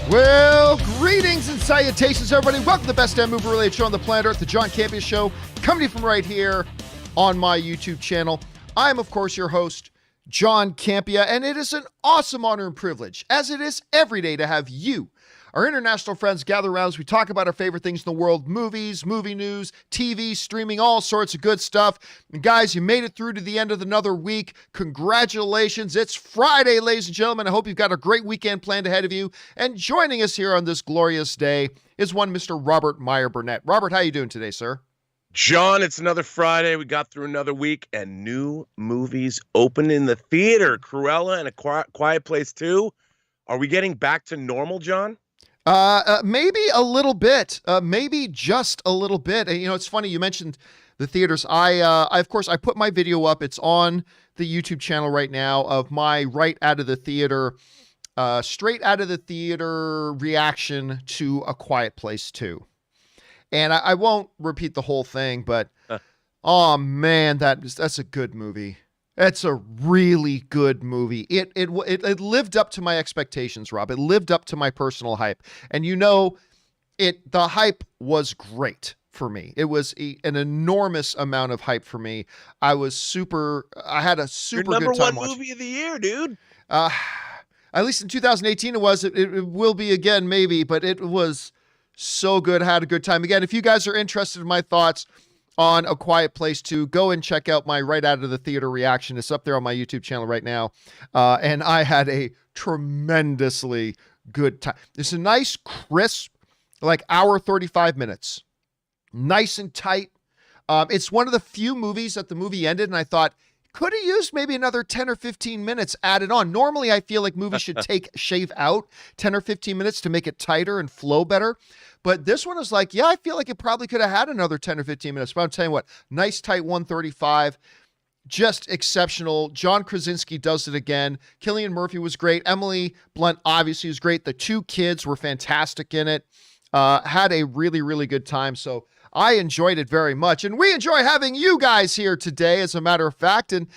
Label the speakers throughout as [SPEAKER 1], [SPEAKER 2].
[SPEAKER 1] Well, greetings and salutations, everybody. Welcome to the best damn movie-related show on the planet Earth, the John Campea Show, coming to you from right here on my YouTube channel. I am, of course, your host, John Campea, and it is an awesome honor and privilege, as it is every day, to have you, our international friends, gather around as we talk about our favorite things in the world: movies, movie news, TV, streaming, all sorts of good stuff. And guys, you made it through to the end of another week. Congratulations. It's Friday, ladies and gentlemen. I hope you've got a great weekend planned ahead of you. And joining us here on this glorious day is one Mr. Robert Meyer Burnett. Robert, how you doing today, sir?
[SPEAKER 2] John, it's another Friday. We got through another week, and new movies open in the theater. Cruella and A Quiet Place 2. Are we getting back to normal, John?
[SPEAKER 1] Maybe a little bit. Maybe just a little bit. You know, it's funny you mentioned the theaters. Of course, I put my video up. It's on the YouTube channel right now of my straight out of the theater reaction to A Quiet Place 2. And I won't repeat the whole thing, but oh man, that's a good movie. It's a really good movie. It lived up to my expectations, Rob. It lived up to my personal hype. And you know, the hype was great for me. It was an enormous amount of hype for me. I had a super
[SPEAKER 2] Your
[SPEAKER 1] good time
[SPEAKER 2] number one
[SPEAKER 1] watching.
[SPEAKER 2] movie of the year, dude.
[SPEAKER 1] At least in 2018 it was. It will be again, maybe, but it was so good. I had a good time. Again, if you guys are interested in my thoughts on A Quiet Place 2, go and check out my right out of the theater reaction. It's up there on my YouTube channel right now. And I had a tremendously good time. It's a nice, crisp, like hour, 35 minutes. Nice and tight. It's one of the few movies that the movie ended and I thought, could have used maybe another 10 or 15 minutes added on. Normally, I feel like movies should shave out 10 or 15 minutes to make it tighter and flow better. But this one was like, yeah, I feel like it probably could have had another 10 or 15 minutes. But I'm telling you what, nice, tight 135, just exceptional. John Krasinski does it again. Cillian Murphy was great. Emily Blunt obviously was great. The two kids were fantastic in it. Had a really, really good time. So I enjoyed it very much. And we enjoy having you guys here today, as a matter of fact. And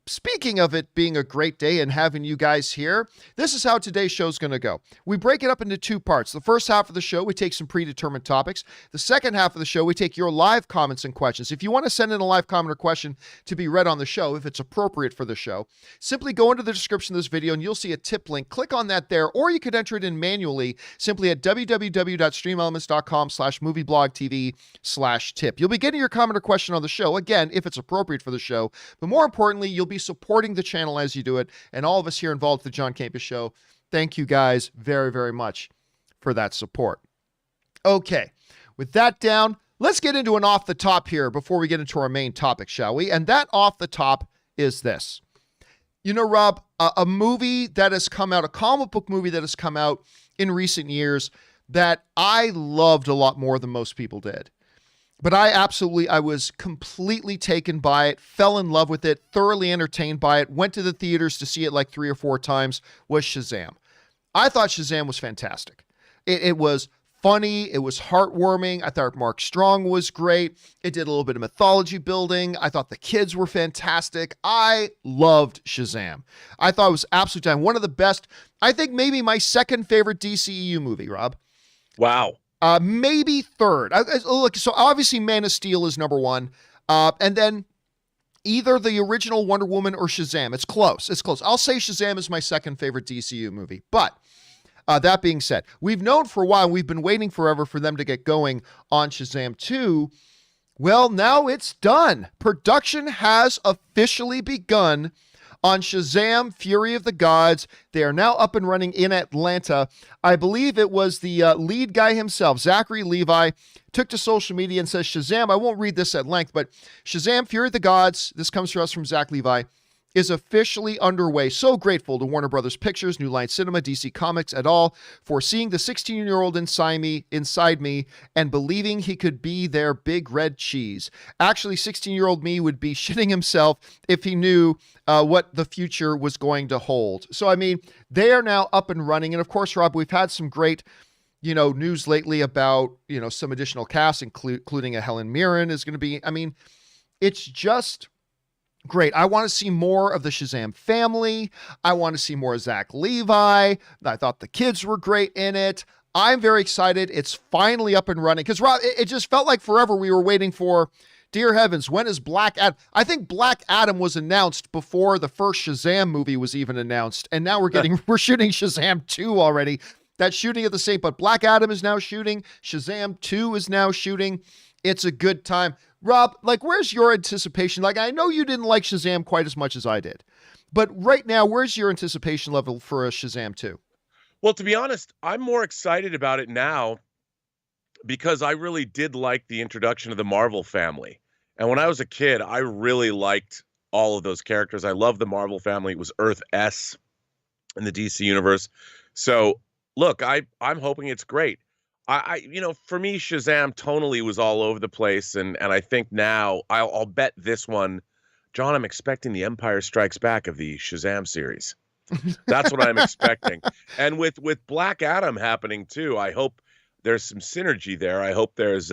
[SPEAKER 1] speaking of it being a great day and having you guys here, this is how today's show is going to go. We break it up into two parts. The first half of the show, we take some predetermined topics. The second half of the show, we take your live comments and questions. If you want to send in a live comment or question to be read on the show, if it's appropriate for the show, simply go into the description of this video and you'll see a tip link. Click on that there, or you could enter it in manually simply at www.streamelements.com/movieblogtv/tip. You'll be getting your comment or question on the show, again, if it's appropriate for the show, but more importantly, you'll be supporting the channel as you do it, and all of us here involved with the John Campea Show, thank you guys very, very much for that support. Okay, with that down, let's get into an off the top here before we get into our main topic, shall we? And that off the top is this. You know, Rob, a movie that has come out, a comic book movie that has come out in recent years that I loved a lot more than most people did. But I was completely taken by it, fell in love with it, thoroughly entertained by it, went to the theaters to see it like 3 or 4 times, was Shazam. I thought Shazam was fantastic. It was funny. It was heartwarming. I thought Mark Strong was great. It did a little bit of mythology building. I thought the kids were fantastic. I loved Shazam. I thought it was absolutely time. One of the best, I think maybe my second favorite DCEU movie, Rob.
[SPEAKER 2] Wow.
[SPEAKER 1] Maybe third. Look, so obviously Man of Steel is number one. And then either the original Wonder Woman or Shazam. It's close. It's close. I'll say Shazam is my second favorite DCU movie. But that being said, we've known for a while, we've been waiting forever for them to get going on Shazam 2. Well, now it's done. Production has officially begun on Shazam, Fury of the Gods. They are now up and running in Atlanta. I believe it was the lead guy himself, Zachary Levi, took to social media and says, Shazam, I won't read this at length, but Shazam, Fury of the Gods, this comes to us from Zach Levi, is officially underway. So grateful to Warner Brothers Pictures, New Line Cinema, DC Comics, et al. For seeing the 16-year-old inside me and believing he could be their big red cheese. Actually, 16-year-old me would be shitting himself if he knew what the future was going to hold. So, I mean, they are now up and running. And of course, Rob, we've had some great news lately about, some additional cast, including a Helen Mirren is going to be, it's just Great. I want to see more of the Shazam family. I want to see more of Zach Levi. I thought the kids were great in it. I'm very excited. It's finally up and running. Because, Rob, it just felt like forever we were waiting for, dear heavens, when is Black Adam? I think Black Adam was announced before the first Shazam movie was even announced. And now we're shooting Shazam 2 already. That's shooting at the same, but Black Adam is now shooting. Shazam 2 is now shooting. It's a good time. Rob, like, where's your anticipation? Like, I know you didn't like Shazam quite as much as I did, but right now, where's your anticipation level for a Shazam 2?
[SPEAKER 2] Well, to be honest, I'm more excited about it now because I really did like the introduction of the Marvel family. And when I was a kid, I really liked all of those characters. I love the Marvel family. It was Earth S in the DC universe. So, look, I'm hoping it's great. For me, Shazam tonally was all over the place, and I think now I'll bet this one, John. I'm expecting the Empire Strikes Back of the Shazam series. That's what I'm expecting, and with Black Adam happening too, I hope there's some synergy there. I hope there's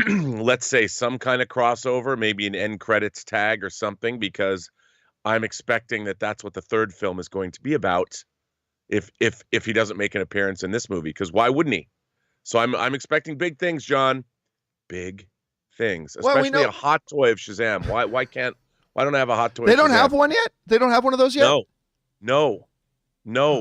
[SPEAKER 2] let's say some kind of crossover, maybe an end credits tag or something, because I'm expecting that's what the third film is going to be about. If he doesn't make an appearance in this movie, because why wouldn't he? So I'm expecting big things, John. Big things, especially a hot toy of Shazam. Why don't I have a hot toy?
[SPEAKER 1] They don't have one yet? They don't have one of those yet?
[SPEAKER 2] No,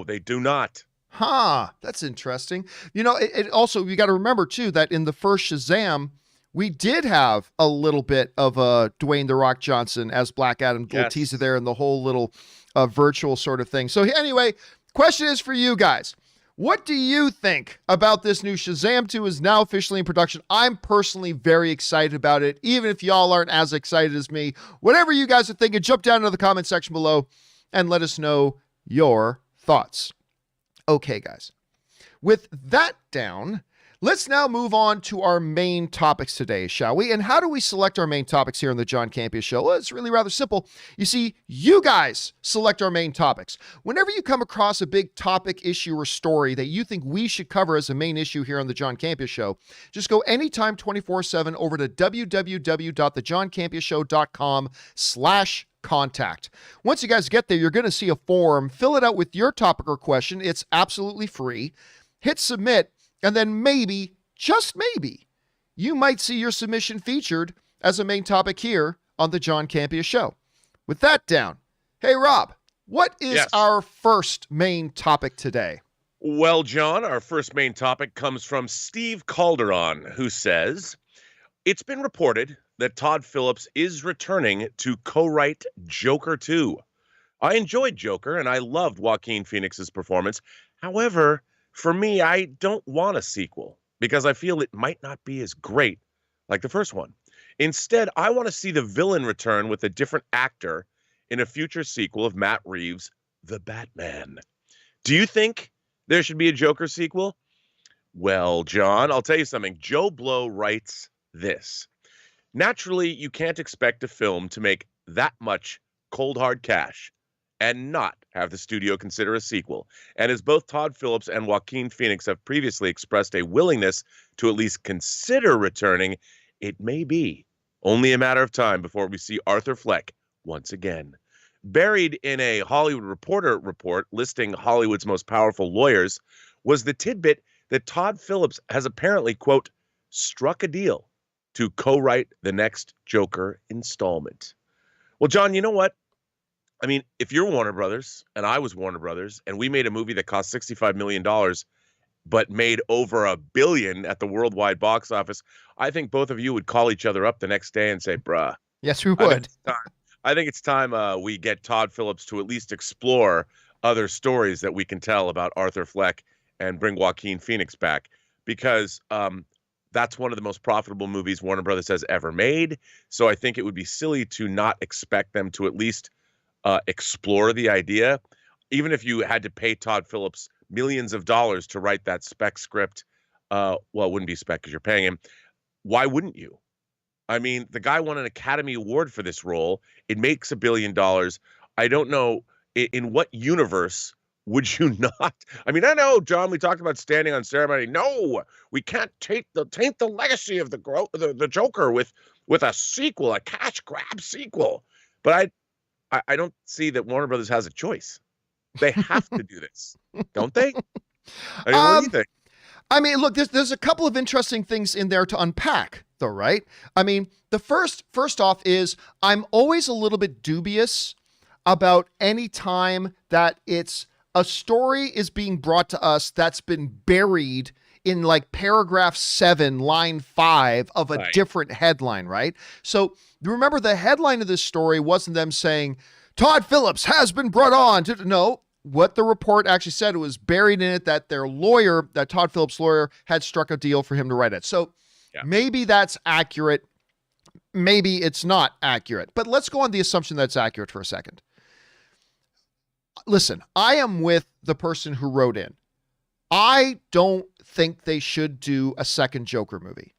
[SPEAKER 2] they do not.
[SPEAKER 1] Huh, that's interesting. It also, you got to remember too, that in the first Shazam, we did have a little bit of Dwayne The Rock Johnson as Black Adam, little teaser there, and the whole little virtual sort of thing. So anyway, question is for you guys. What do you think about this new Shazam 2 is now officially in production? I'm personally very excited about it, even if y'all aren't as excited as me. Whatever you guys are thinking, jump down into the comment section below and let us know your thoughts. Okay, guys. With that down, let's now move on to our main topics today, shall we? And how do we select our main topics here on the John Campea Show? Well, it's really rather simple. You see, you guys select our main topics. Whenever you come across a big topic, issue, or story that you think we should cover as a main issue here on the John Campea Show, just go anytime 24/7 over to www.thejohncampeashow.com/contact. Once you guys get there, you're going to see a form. Fill it out with your topic or question. It's absolutely free. Hit submit. And then maybe, just maybe, you might see your submission featured as a main topic here on the John Campea Show. With that down, hey, Rob, what is our first main topic today?
[SPEAKER 2] Well, John, our first main topic comes from Steve Calderon, who says, it's been reported that Todd Phillips is returning to co-write Joker 2. I enjoyed Joker, and I loved Joaquin Phoenix's performance. However, for me, I don't want a sequel because I feel it might not be as great like the first one. Instead, I want to see the villain return with a different actor in a future sequel of Matt Reeves' The Batman. Do you think there should be a Joker sequel? Well, John, I'll tell you something. Joe Blow writes this. Naturally, you can't expect a film to make that much cold hard cash and not have the studio consider a sequel. And as both Todd Phillips and Joaquin Phoenix have previously expressed a willingness to at least consider returning, it may be only a matter of time before we see Arthur Fleck once again. Buried in a Hollywood Reporter report listing Hollywood's most powerful lawyers was the tidbit that Todd Phillips has apparently, quote, struck a deal to co-write the next Joker installment. Well, John, you know what? I mean, if you're Warner Brothers and I was Warner Brothers and we made a movie that cost $65 million but made over $1 billion at the worldwide box office, I think both of you would call each other up the next day and say, bruh.
[SPEAKER 1] Yes, we would.
[SPEAKER 2] I think it's time we get Todd Phillips to at least explore other stories that we can tell about Arthur Fleck and bring Joaquin Phoenix back, because that's one of the most profitable movies Warner Brothers has ever made. So I think it would be silly to not expect them to at least explore the idea, even if you had to pay Todd Phillips millions of dollars to write that spec script. Well, it wouldn't be spec because you're paying him. Why wouldn't you? I mean, the guy won an Academy Award for this role. It makes $1 billion. I don't know in what universe would you not? I mean, I know, John, we talked about standing on ceremony. No, we can't taint the legacy of the Joker with a sequel, a cash grab sequel. But I don't see that Warner Brothers has a choice. They have to do this, don't they? I mean, what do you think?
[SPEAKER 1] I mean, look, there's a couple of interesting things in there to unpack, though, right? I mean, the first off is I'm always a little bit dubious about any time that it's a story is being brought to us that's been buried in like paragraph 7, line 5 of a different headline, right? So remember, the headline of this story wasn't them saying, Todd Phillips has been brought on to, no, what the report actually said was buried in it that their lawyer, that Todd Phillips' lawyer, had struck a deal for him to write it. So maybe that's accurate. Maybe it's not accurate. But let's go on the assumption that's accurate for a second. Listen, I am with the person who wrote in. I don't think they should do a second Joker movie.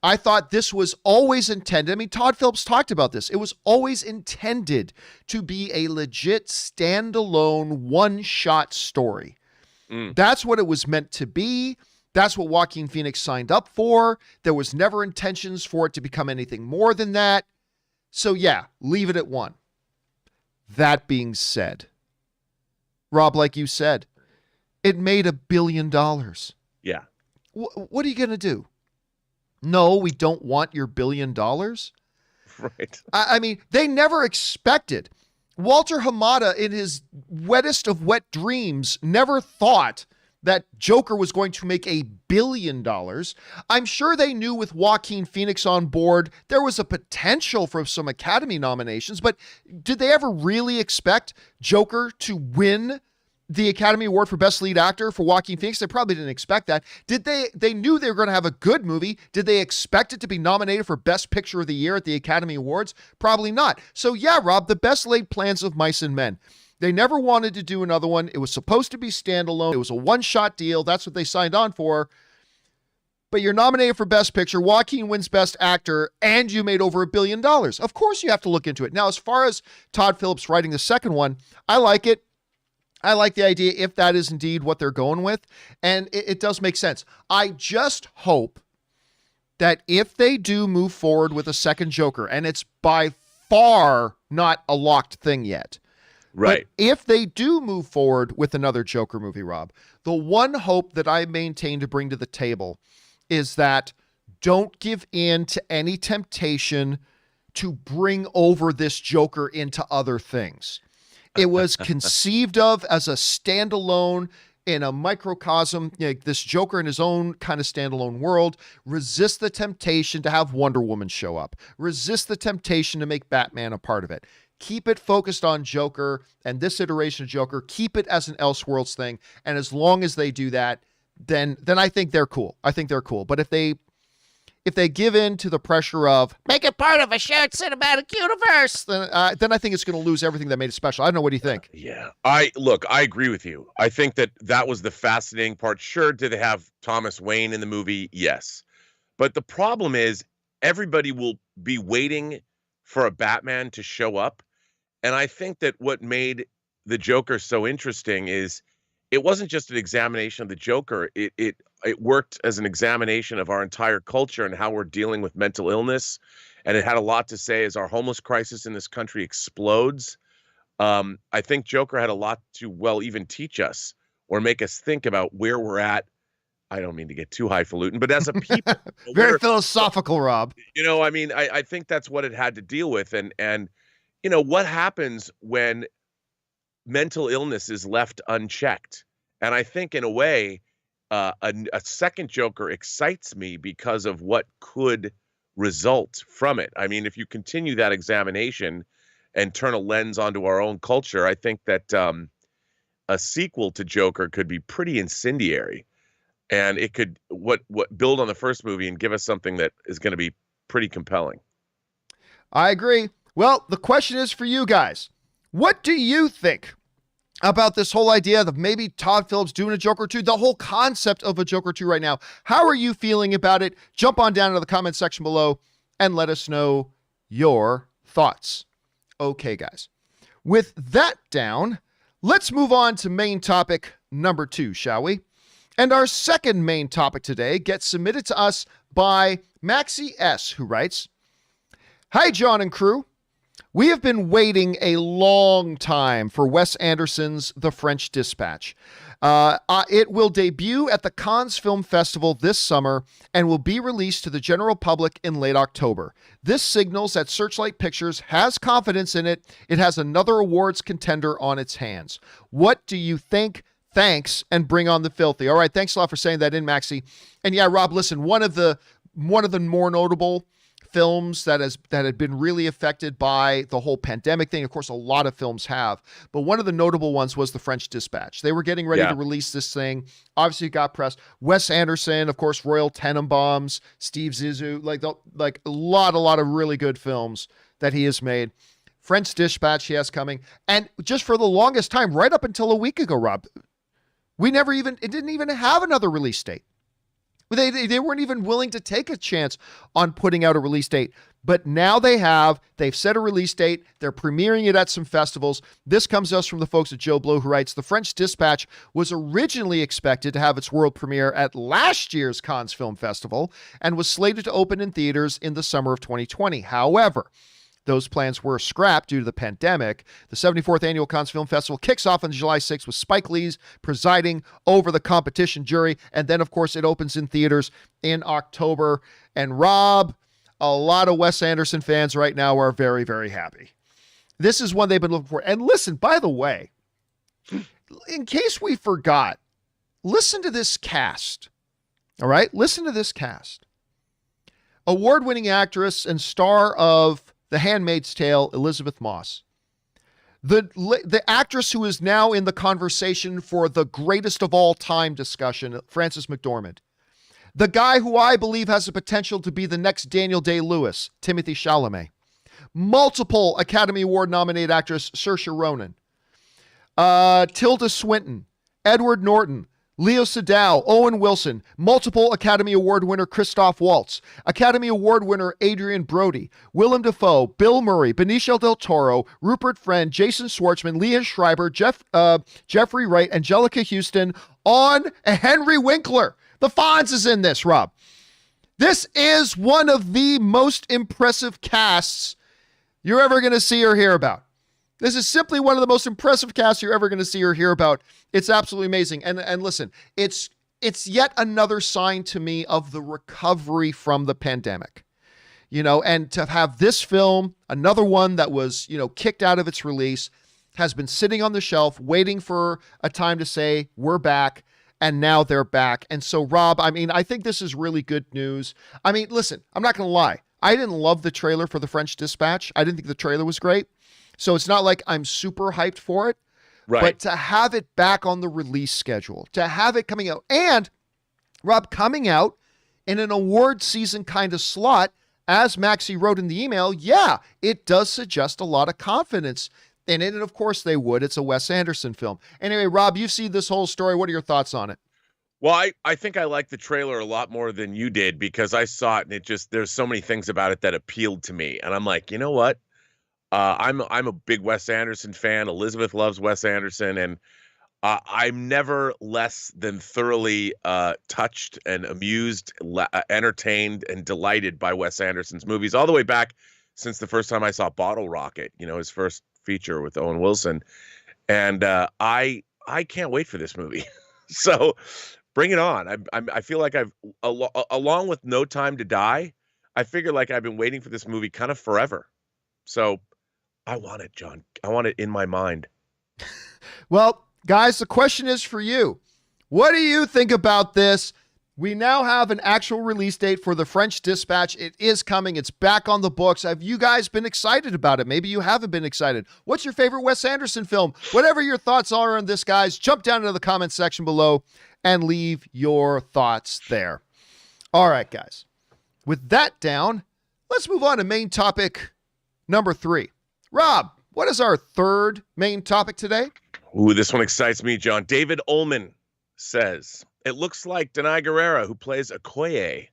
[SPEAKER 1] I thought this was always intended. I mean, Todd Phillips talked about this. It was always intended to be a legit standalone one-shot story. That's what it was meant to be. That's what Joaquin Phoenix signed up for. There was never intentions for it to become anything more than that. So yeah, leave it at 1. That being said, Rob, like you said, it made $1 billion.
[SPEAKER 2] Yeah.
[SPEAKER 1] What are you going to do? No, we don't want your $1 billion.
[SPEAKER 2] Right.
[SPEAKER 1] I mean, they never expected. Walter Hamada, in his wettest of wet dreams, never thought that Joker was going to make $1 billion. I'm sure they knew with Joaquin Phoenix on board, there was a potential for some Academy nominations, but did they ever really expect Joker to win the Academy Award for Best Lead Actor for Joaquin Phoenix? They probably didn't expect that. They knew they were going to have a good movie. Did they expect it to be nominated for Best Picture of the Year at the Academy Awards? Probably not. So yeah, Rob, the best laid plans of mice and men. They never wanted to do another one. It was supposed to be standalone. It was a one-shot deal. That's what they signed on for. But you're nominated for Best Picture. Joaquin wins Best Actor, and you made over $1 billion. Of course you have to look into it. Now, as far as Todd Phillips writing the second one, I like it. I like the idea if that is indeed what they're going with, and it does make sense. I just hope that if they do move forward with a second Joker, and it's by far not a locked thing yet,
[SPEAKER 2] right?
[SPEAKER 1] But if they do move forward with another Joker movie, Rob, the one hope that I maintain to bring to the table is that don't give in to any temptation to bring over this Joker into other things. It was conceived of as a standalone in a microcosm, this Joker in his own kind of standalone world. Resist the temptation to have Wonder Woman show up. Resist the temptation to make Batman a part of it. Keep it focused on Joker and this iteration of Joker. Keep it as an Elseworlds thing. And as long as they do that, then I think they're cool. I think they're cool. But if they give in to the pressure of make it part of a shared cinematic universe, then I think it's going to lose everything that made it special. I don't know. What do you think?
[SPEAKER 2] Yeah, I agree with you. I think that was the fascinating part. Sure, did they have Thomas Wayne in the movie? Yes. But the problem is everybody will be waiting for a Batman to show up. And I think that what made the Joker so interesting is it wasn't just an examination of the Joker. It worked as an examination of our entire culture and how we're dealing with mental illness. And it had a lot to say as our homeless crisis in this country explodes. I think Joker had a lot to, even teach us or make us think about where we're at. I don't mean to get too highfalutin, but as a people.
[SPEAKER 1] Very philosophical, Rob.
[SPEAKER 2] I think that's what it had to deal with. And what happens when mental illness is left unchecked? And I think in a way, a second Joker excites me because of what could result from it. I mean, if you continue that examination and turn a lens onto our own culture, I think that a sequel to Joker could be pretty incendiary, and it could what build on the first movie and give us something that is going to be pretty compelling.
[SPEAKER 1] I agree. Well, the question is for you guys. What do you think about this whole idea of maybe Todd Phillips doing a Joker 2, the whole concept of a Joker 2 right now? How are you feeling about it? Jump on down into the comment section below and let us know your thoughts. Okay, guys. With that down, let's move on to main topic number 2, shall we? And our second main topic today gets submitted to us by Maxie S., who writes, "Hi, John and crew. We have been waiting a long time for Wes Anderson's The French Dispatch. It will debut at the Cannes Film Festival this summer and will be released to the general public in late October. This signals that Searchlight Pictures has confidence in it. It has another awards contender on its hands. What do you think? Thanks, and bring on the filthy. All right, thanks a lot for saying that in, Maxie. And yeah, Rob, listen, one of the more notable films that had been really affected by the whole pandemic thing. Of course, a lot of films have, but one of the notable ones was The French Dispatch. They were getting ready to release this thing. Obviously, it got pressed. Wes Anderson, of course, Royal Tenenbaums, Steve Zissou, like a lot of really good films that he has made. French Dispatch he has coming, and just for the longest time, right up until a week ago, Rob, it didn't even have another release date. They weren't even willing to take a chance on putting out a release date. But now they've set a release date. They're premiering it at some festivals. This comes to us from the folks at Joe Blow, who writes, The French Dispatch was originally expected to have its world premiere at last year's Cannes Film Festival and was slated to open in theaters in the summer of 2020. However, those plans were scrapped due to the pandemic. The 74th Annual Cannes Film Festival kicks off on July 6th with Spike Lee's presiding over the competition jury. And then, of course, it opens in theaters in October. And Rob, a lot of Wes Anderson fans right now are very, very happy. This is one they've been looking for. And listen, by the way, in case we forgot, listen to this cast. All right? Listen to this cast. Award-winning actress and star of The Handmaid's Tale, Elizabeth Moss. The actress who is now in the conversation for the greatest of all time discussion, Frances McDormand. The guy who I believe has the potential to be the next Daniel Day-Lewis, Timothée Chalamet. Multiple Academy Award nominated actress, Saoirse Ronan. Tilda Swinton, Edward Norton, Leo Seydoux, Owen Wilson, multiple Academy Award winner Christoph Waltz, Academy Award winner Adrian Brody, Willem Dafoe, Bill Murray, Benicio del Toro, Rupert Friend, Jason Schwartzman, Leah Schreiber, Jeffrey Wright, Angelica Houston, and Henry Winkler. The Fonz is in this, Rob. This is one of the most impressive casts you're ever going to see or hear about. This is simply one of the most impressive casts you're ever going to see or hear about. It's absolutely amazing. And listen, it's yet another sign to me of the recovery from the pandemic. And to have this film, another one that was, kicked out of its release, has been sitting on the shelf waiting for a time to say, we're back. And now they're back. And so, Rob, I think this is really good news. Listen, I'm not going to lie. I didn't love the trailer for The French Dispatch. I didn't think the trailer was great. So it's not like I'm super hyped for it. Right. But to have it back on the release schedule, to have it coming out, and, Rob, coming out in an award season kind of slot, as Maxie wrote in the email, yeah, it does suggest a lot of confidence in it. And, of course, they would. It's a Wes Anderson film. Anyway, Rob, you've seen this whole story. What are your thoughts on it?
[SPEAKER 2] Well, I think I like the trailer a lot more than you did because I saw it and there's so many things about it that appealed to me. And I'm like, you know what? I'm a big Wes Anderson fan. Elizabeth loves Wes Anderson. And I'm never less than thoroughly touched and amused, entertained, and delighted by Wes Anderson's movies all the way back since the first time I saw Bottle Rocket, his first feature with Owen Wilson. And I can't wait for this movie. So bring it on. I feel like along with No Time to Die, I figure like I've been waiting for this movie kind of forever. So I want it, John. I want it in my mind.
[SPEAKER 1] Well, guys, the question is for you. What do you think about this? We now have an actual release date for The French Dispatch. It is coming. It's back on the books. Have you guys been excited about it? Maybe you haven't been excited. What's your favorite Wes Anderson film? Whatever your thoughts are on this, guys, jump down into the comments section below and leave your thoughts there. All right, guys. With that down, let's move on to main topic number 3. Rob, what is our third main topic today?
[SPEAKER 2] Ooh, this one excites me, John. David Ullman says, it looks like Danai Gurira, who plays Okoye,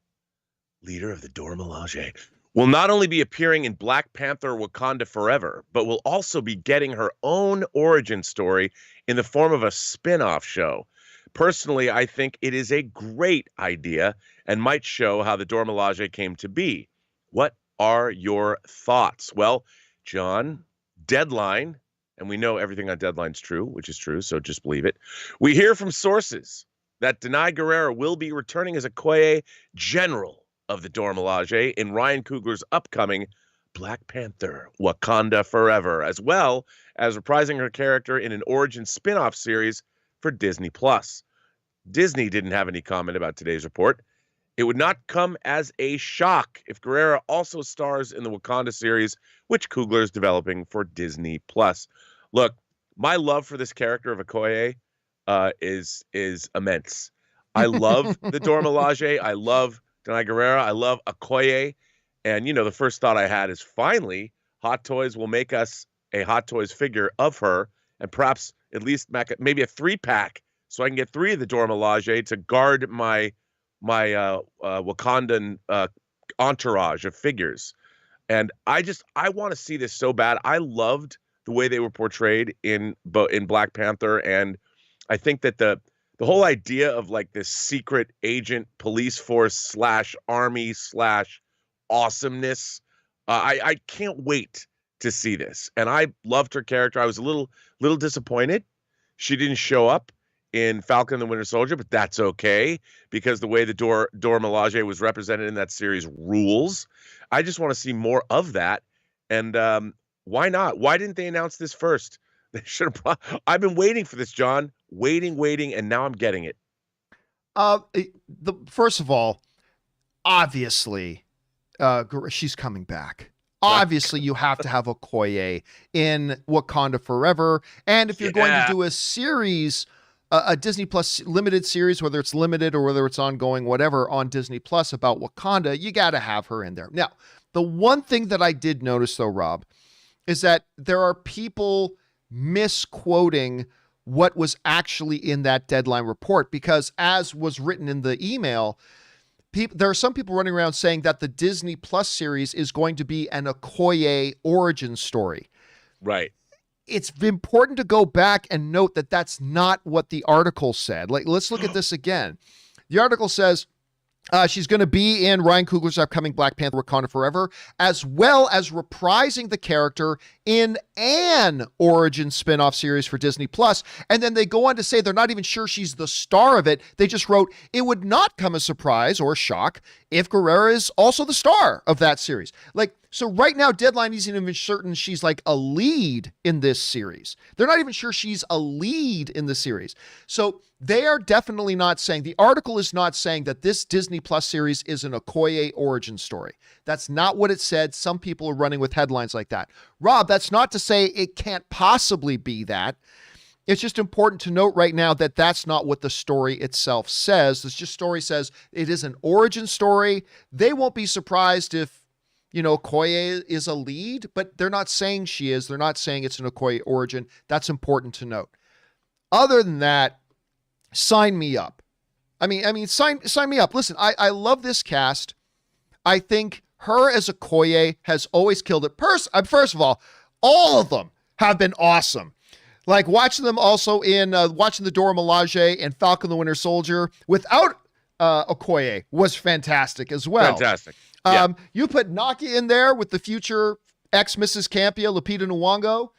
[SPEAKER 2] leader of the Dora Milaje, will not only be appearing in Black Panther Wakanda Forever, but will also be getting her own origin story in the form of a spin-off show. Personally, I think it is a great idea and might show how the Dora Milaje came to be. What are your thoughts? Well, John, Deadline, and we know everything on Deadline's true, which is true, so just believe it. We hear from sources that Denai Guerrera will be returning as Okoye, General of the Dora Milaje, in Ryan Coogler's upcoming Black Panther, Wakanda Forever, as well as reprising her character in an origin spin-off series for Disney+. Disney didn't have any comment about today's report. It would not come as a shock if Guerrera also stars in the Wakanda series, which Coogler is developing for Disney+. Look, my love for this character of Okoye is immense. I love the Dora Milaje. I love Denai Guerrera. I love Okoye. And, the first thought I had is finally Hot Toys will make us a Hot Toys figure of her, and perhaps at least maybe a 3-pack so I can get 3 of the Dora Milaje to guard my Wakandan entourage of figures. And I want to see this so bad. I loved the way they were portrayed in Black Panther, and I think that the whole idea of like this secret agent police force / army / awesomeness, I can't wait to see this. And I loved her character. I was a little disappointed she didn't show up in Falcon and the Winter Soldier, but that's okay because the way the Dora Milaje was represented in that series rules. I just want to see more of that. And why not? Why didn't they announce this first? They should have. I've been waiting for this, John. Waiting, and now I'm getting it.
[SPEAKER 1] First of all, obviously, she's coming back. Obviously, you have to have Okoye in Wakanda Forever. And if you're going to do a series, a Disney Plus limited series, whether it's limited or whether it's ongoing, whatever, on Disney Plus about Wakanda, you got to have her in there. Now, the one thing that I did notice, though, Rob, is that there are people misquoting what was actually in that Deadline report, because as was written in the email, there are some people running around saying that the Disney Plus series is going to be an Okoye origin story.
[SPEAKER 2] Right.
[SPEAKER 1] It's important to go back and note that that's not what the article said. Like, let's look at this again. The article says she's going to be in Ryan Coogler's upcoming Black Panther Wakanda Forever, as well as reprising the character in an origin spinoff series for Disney Plus. And then they go on to say they're not even sure she's the star of it. They just wrote, it would not come as a surprise or a shock if Guerrera is also the star of that series. Like, so right now, Deadline isn't even certain she's like a lead in this series. They're not even sure she's a lead in the series. So they are definitely not saying, the article is not saying that this Disney Plus series is an Okoye origin story. That's not what it said. Some people are running with headlines like that. Rob, that's not to say it can't possibly be that. It's just important to note right now that that's not what the story itself says. This just story says it is an origin story. They won't be surprised if, Okoye is a lead, but they're not saying she is. They're not saying it's an Okoye origin. That's important to note. Other than that, sign me up. I mean, sign me up. Listen, I love this cast. I think her as Okoye has always killed it. First of all of them have been awesome. Like watching them also in watching the Dora Milaje and Falcon the Winter Soldier without Okoye was fantastic as well.
[SPEAKER 2] Fantastic. Yeah.
[SPEAKER 1] You put Naki in there with the future ex-Mrs. Campea, Lupita Nyong'o.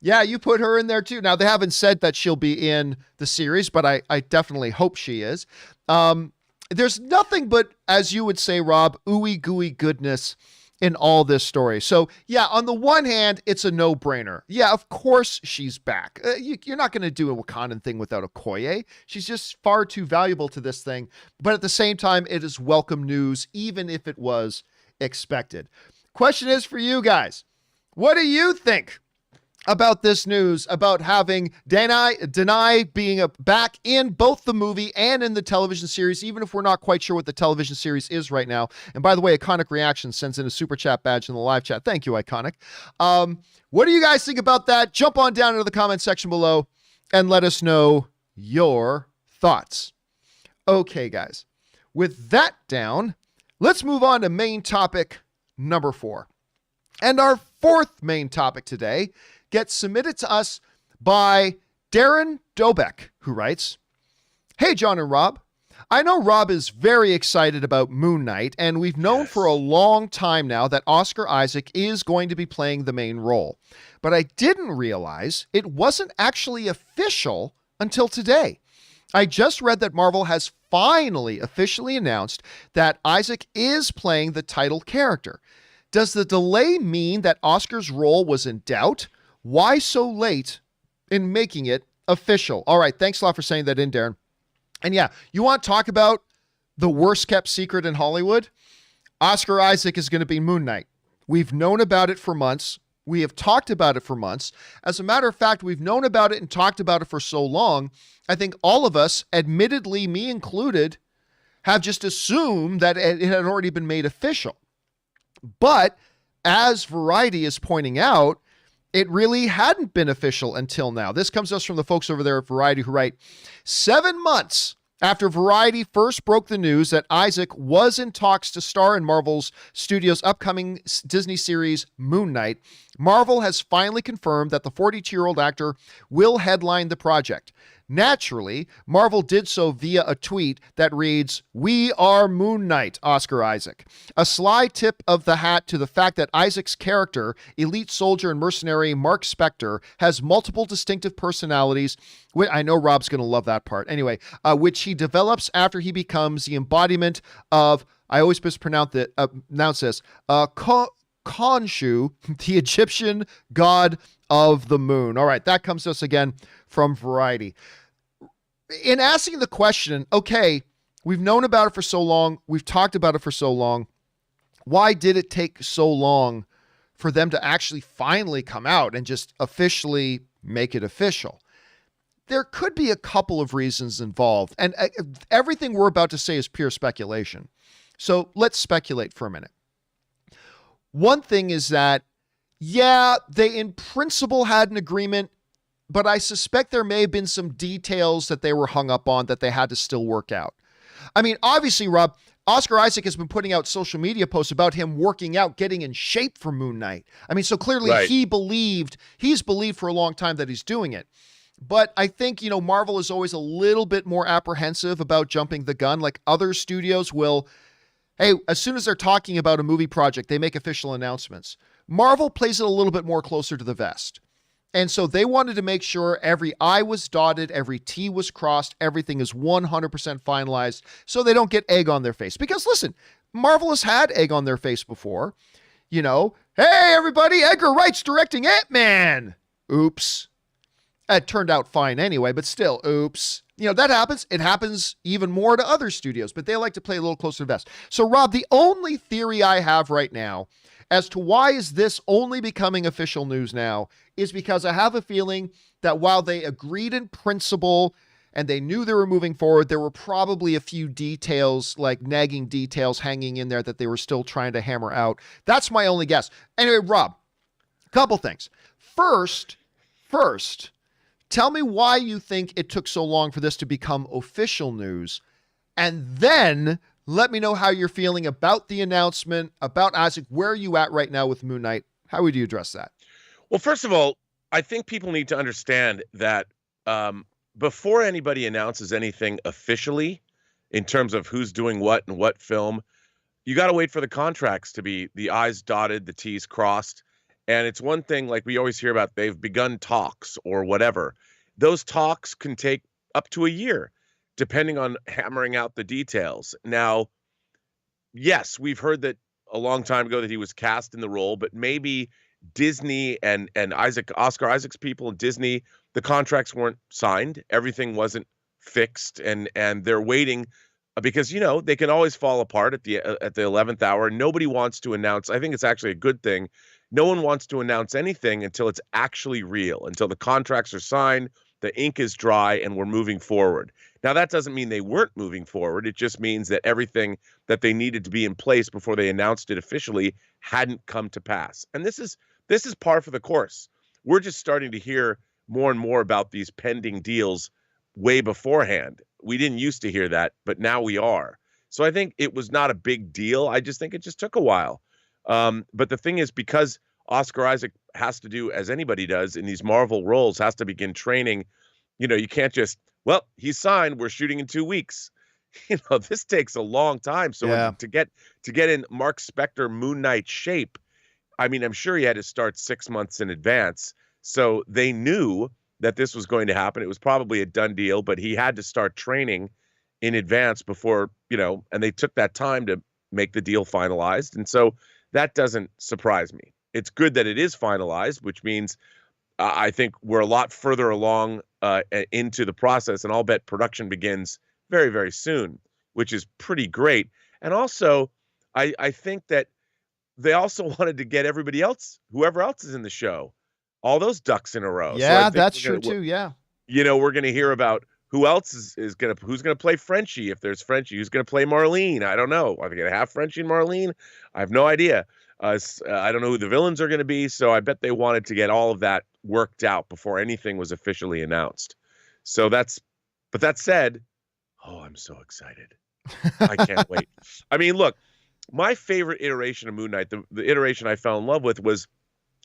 [SPEAKER 1] Yeah, you put her in there too. Now, they haven't said that she'll be in the series, but I definitely hope she is. There's nothing but, as you would say, Rob, ooey gooey goodness in all this story. So, yeah, on the one hand, it's a no-brainer. Yeah, of course she's back. You're not going to do a Wakandan thing without Okoye. She's just far too valuable to this thing. But at the same time, it is welcome news, even if it was expected. Question is for you guys. What do you think about this news about having Denai being back in both the movie and in the television series, even if we're not quite sure what the television series is right now? And by the way, Iconic Reaction sends in a super chat badge in the live chat. Thank you, Iconic. What do you guys think about that? Jump on down into the comment section below and let us know your thoughts. Okay, guys. With that down, let's move on to main topic number 4. And our fourth main topic today gets submitted to us by Darren Dobeck, who writes, "Hey, John and Rob, I know Rob is very excited about Moon Knight, and we've known for a long time now that Oscar Isaac is going to be playing the main role. But I didn't realize it wasn't actually official until today. I just read that Marvel has finally officially announced that Isaac is playing the title character. Does the delay mean that Oscar's role was in doubt? Why so late in making it official? All right, thanks a lot for saying that in, Darren. And yeah, you want to talk about the worst kept secret in Hollywood? Oscar Isaac is going to be Moon Knight. We've known about it for months. We have talked about it for months. As a matter of fact, we've known about it and talked about it for so long, I think all of us, admittedly, me included, have just assumed that it had already been made official. But as Variety is pointing out, it really hadn't been official until now. This comes to us from the folks over there at Variety who write, 7 months after Variety first broke the news that Isaac was in talks to star in Marvel's Studios' upcoming Disney series Moon Knight, Marvel has finally confirmed that the 42-year-old actor will headline the project. Naturally, Marvel did so via a tweet that reads, "We are Moon Knight, Oscar Isaac." A sly tip of the hat to the fact that Isaac's character, elite soldier and mercenary Mark Spector, has multiple distinctive personalities. I know Rob's going to love that part. Anyway, which he develops after he becomes the embodiment of, I always mispronounce this, Khonshu, the Egyptian god of the moon. All right, that comes to us again from Variety. In asking the question, okay, we've known about it for so long, we've talked about it for so long, why did it take so long for them to actually finally come out and just officially make it official? There could be a couple of reasons involved, and everything we're about to say is pure speculation. So let's speculate for a minute. One thing is that, yeah, they in principle had an agreement, but I suspect there may have been some details that they were hung up on that they had to still work out. I mean, obviously, Rob, Oscar Isaac has been putting out social media posts about him working out, getting in shape for Moon Knight. I mean, so clearly he's believed for a long time that he's doing it. But I think, Marvel is always a little bit more apprehensive about jumping the gun. Like other studios will, hey, as soon as they're talking about a movie project, they make official announcements. Marvel plays it a little bit more closer to the vest. And so they wanted to make sure every I was dotted, every T was crossed, everything is 100% finalized so they don't get egg on their face. Because listen, Marvel has had egg on their face before. Hey, everybody, Edgar Wright's directing Ant-Man. Oops. It turned out fine anyway, but still, oops. That happens. It happens even more to other studios, but they like to play a little closer to the vest. So, Rob, the only theory I have right now as to why is this only becoming official news now is because I have a feeling that while they agreed in principle and they knew they were moving forward, there were probably a few details, like nagging details hanging in there that they were still trying to hammer out. That's my only guess. Anyway, Rob, couple things. First, tell me why you think it took so long for this to become official news. And then let me know how you're feeling about the announcement, about Isaac. Where are you at right now with Moon Knight? How would you address that?
[SPEAKER 2] Well, first of all, I think people need to understand that before anybody announces anything officially in terms of who's doing what and what film, you got to wait for the contracts to be the I's dotted, the T's crossed. And it's one thing, like we always hear about, they've begun talks or whatever. Those talks can take up to a year, depending on hammering out the details. Now, yes, we've heard that a long time ago that he was cast in the role, but maybe Disney and Oscar Isaac's people and Disney, the contracts weren't signed. Everything wasn't fixed, and they're waiting because, they can always fall apart at the 11th hour. Nobody wants to announce. I think it's actually a good thing. No one wants to announce anything until it's actually real, until the contracts are signed, the ink is dry, and we're moving forward. Now, that doesn't mean they weren't moving forward. It just means that everything that they needed to be in place before they announced it officially hadn't come to pass. And this is par for the course. We're just starting to hear more and more about these pending deals way beforehand. We didn't used to hear that, but now we are. So I think it was not a big deal. I just think it just took a while. But the thing is, because Oscar Isaac has to do, as anybody does in these Marvel roles, has to begin training, you can't just, well, he's signed, we're shooting in 2 weeks. this takes a long time. So
[SPEAKER 1] Yeah.
[SPEAKER 2] to get in Mark Spector Moon Knight shape, I mean, I'm sure he had to start 6 months in advance. So they knew that this was going to happen. It was probably a done deal, but he had to start training in advance before, and they took that time to make the deal finalized. And so that doesn't surprise me. It's good that it is finalized, which means I think we're a lot further along into the process, and I'll bet production begins very, very soon, which is pretty great. And also, I think that they also wanted to get everybody else, whoever else is in the show, all those ducks in a row.
[SPEAKER 1] Yeah, that's true too. Yeah.
[SPEAKER 2] We're going to hear about who else who's going to play Frenchie, if there's Frenchie, who's going to play Marlene. I don't know. Are they going to have Frenchie and Marlene? I have no idea. I don't know who the villains are going to be, so I bet they wanted to get all of that worked out before anything was officially announced. So but that said, I'm so excited. I can't wait. I mean, look, my favorite iteration of Moon Knight, the iteration I fell in love with, was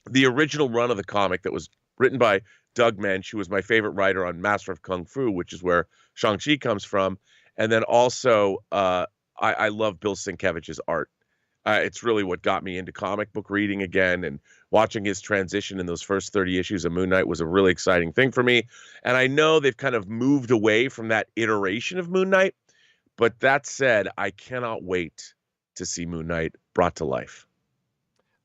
[SPEAKER 2] the original run of the comic that was written by Doug Mensch, who was my favorite writer on Master of Kung Fu, which is where Shang-Chi comes from. And then also, I love Bill Sienkiewicz's art. It's really what got me into comic book reading again, and watching his transition in those first 30 issues of Moon Knight was a really exciting thing for me. And I know they've kind of moved away from that iteration of Moon Knight, but that said, I cannot wait to see Moon Knight brought to life.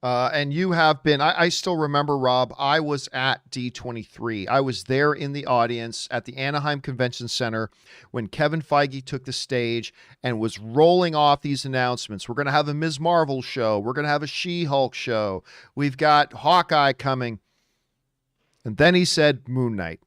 [SPEAKER 1] And you have been, I still remember, Rob, I was at D23. I was there in the audience at the Anaheim Convention Center when Kevin Feige took the stage and was rolling off these announcements. We're going to have a Ms. Marvel show. We're going to have a She-Hulk show. We've got Hawkeye coming. And then he said Moon Knight.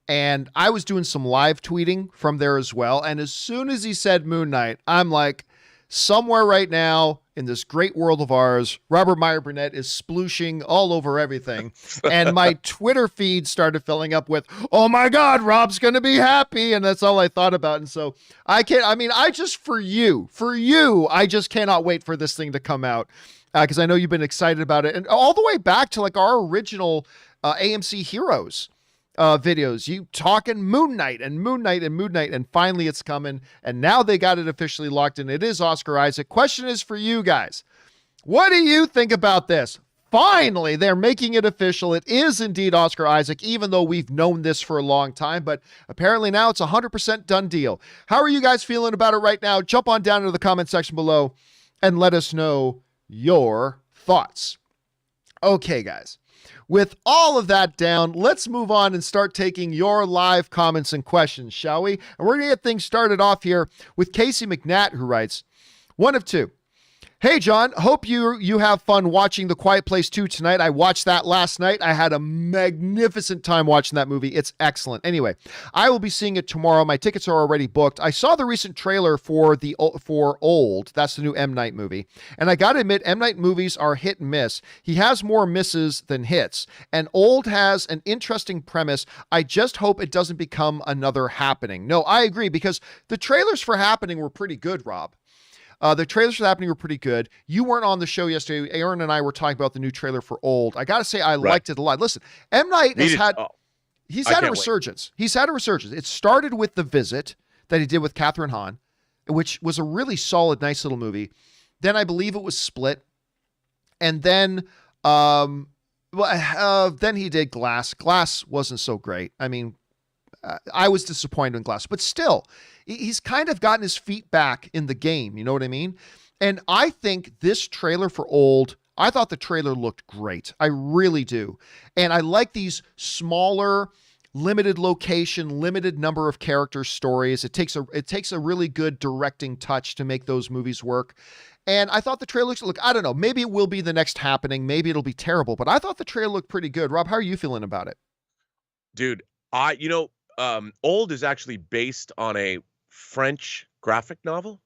[SPEAKER 1] And I was doing some live tweeting from there as well. And as soon as he said Moon Knight, I'm like, somewhere right now in this great world of ours, Robert Meyer Burnett is sploosing all over everything. And my Twitter feed started filling up with, oh my God, Rob's going to be happy. And that's all I thought about. And so I just cannot wait for this thing to come out. Because I know you've been excited about it. And all the way back to like our original AMC Heroes videos, you talking Moon Knight, and finally it's coming, and now they got it officially locked in. It is Oscar Isaac. Question is for you guys. What do you think about this? Finally, they're making it official. It is indeed Oscar Isaac, even though we've known this for a long time, but apparently now it's 100% done deal. How are you guys feeling about it right now? Jump on down into the comment section below and let us know your thoughts. Okay, guys. With all of that down, let's move on and start taking your live comments and questions, shall we? And we're going to get things started off here with Casey McNatt, who writes, one of two. Hey, John, hope you have fun watching The Quiet Place 2 tonight. I watched that last night. I had a magnificent time watching that movie. It's excellent. Anyway, I will be seeing it tomorrow. My tickets are already booked. I saw the recent trailer for Old. That's the new M. Night movie. And I got to admit, M. Night movies are hit and miss. He has more misses than hits. And Old has an interesting premise. I just hope it doesn't become another Happening. No, I agree, because the trailers for Happening were pretty good, Rob. The trailers for Happening were pretty good. You weren't on the show yesterday. Aaron and I were talking about the new trailer for Old. I got to say, I liked it a lot. Listen, M. Night he's had a resurgence. He's had a resurgence. It started with The Visit that he did with Catherine Hahn, which was a really solid, nice little movie. Then I believe it was Split. And then, then he did Glass. Glass wasn't so great. I mean, I was disappointed in Glass, but still, he's kind of gotten his feet back in the game. You know what I mean? And I think this trailer for Old, I thought the trailer looked great. I really do. And I like these smaller, limited location, limited number of character stories. It takes a really good directing touch to make those movies work. And I thought the trailer looked, I don't know, maybe it will be the next Happening. Maybe it'll be terrible, but I thought the trailer looked pretty good. Rob, how are you feeling about it?
[SPEAKER 2] Dude, Old is actually based on a French graphic novel